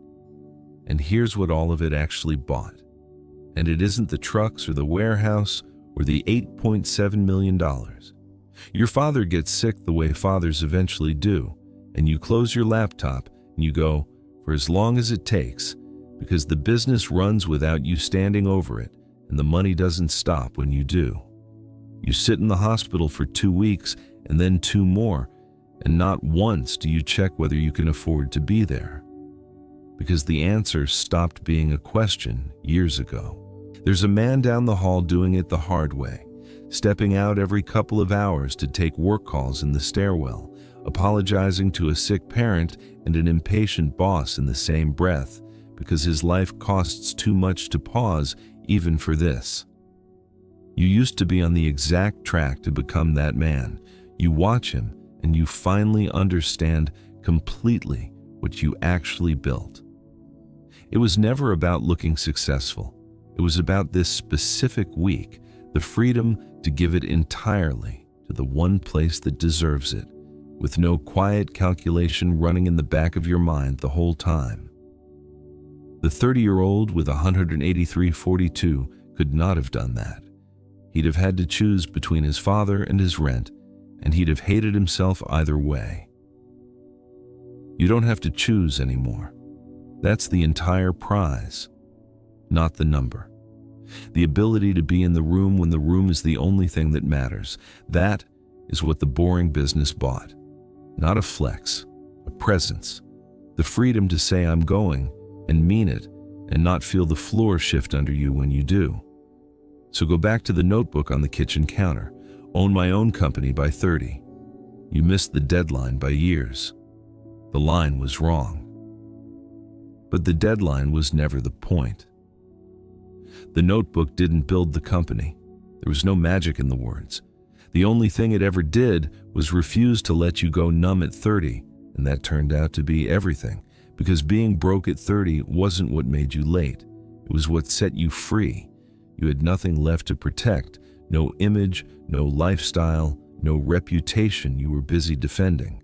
And here's what all of it actually bought. And it isn't the trucks or the warehouse or the $8.7 million. Your father gets sick the way fathers eventually do, and you close your laptop and you go, for as long as it takes, because the business runs without you standing over it, and the money doesn't stop when you do. You sit in the hospital for 2 weeks and then 2 more, and not once do you check whether you can afford to be there. Because the answer stopped being a question years ago. There's a man down the hall doing it the hard way, stepping out every couple of hours to take work calls in the stairwell, apologizing to a sick parent and an impatient boss in the same breath, because his life costs too much to pause even for this. You used to be on the exact track to become that man. You watch him and you finally understand completely what you actually built. It was never about looking successful. It was about this specific week, the freedom to give it entirely to the one place that deserves it, with no quiet calculation running in the back of your mind the whole time. The 30-year-old with 183.42 could not have done that. He'd have had to choose between his father and his rent, and he'd have hated himself either way. You don't have to choose anymore. That's the entire prize, not the number. The ability to be in the room when the room is the only thing that matters. That is what the boring business bought. Not a flex, a presence. The freedom to say I'm going and mean it and not feel the floor shift under you when you do. So go back to the notebook on the kitchen counter. Own my own company by 30. You missed the deadline by years. The line was wrong. But the deadline was never the point. The notebook didn't build the company. There was no magic in the words. The only thing it ever did was refuse to let you go numb at 30, and that turned out to be everything, because being broke at 30 wasn't what made you late. It was what set you free. You had nothing left to protect, no image, no lifestyle, no reputation you were busy defending.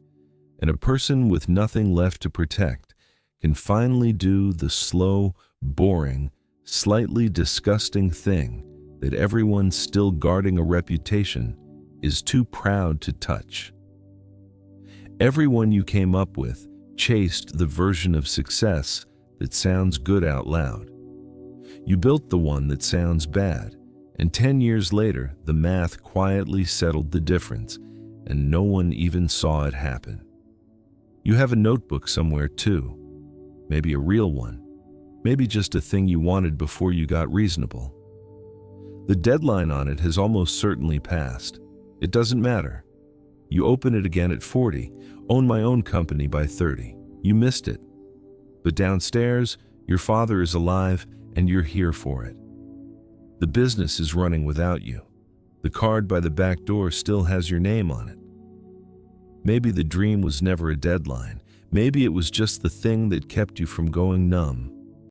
And a person with nothing left to protect can finally do the slow, boring, slightly disgusting thing that everyone still guarding a reputation is too proud to touch. Everyone you came up with chased the version of success that sounds good out loud. You built the one that sounds bad, and 10 years later, the math quietly settled the difference, and no one even saw it happen. You have a notebook somewhere too, maybe a real one, maybe just a thing you wanted before you got reasonable. The deadline on it has almost certainly passed. It doesn't matter. You open it again at 40, own my own company by 30. You missed it. But downstairs, your father is alive and you're here for it. The business is running without you. The card by the back door still has your name on it. Maybe the dream was never a deadline. Maybe it was just the thing that kept you from going numb.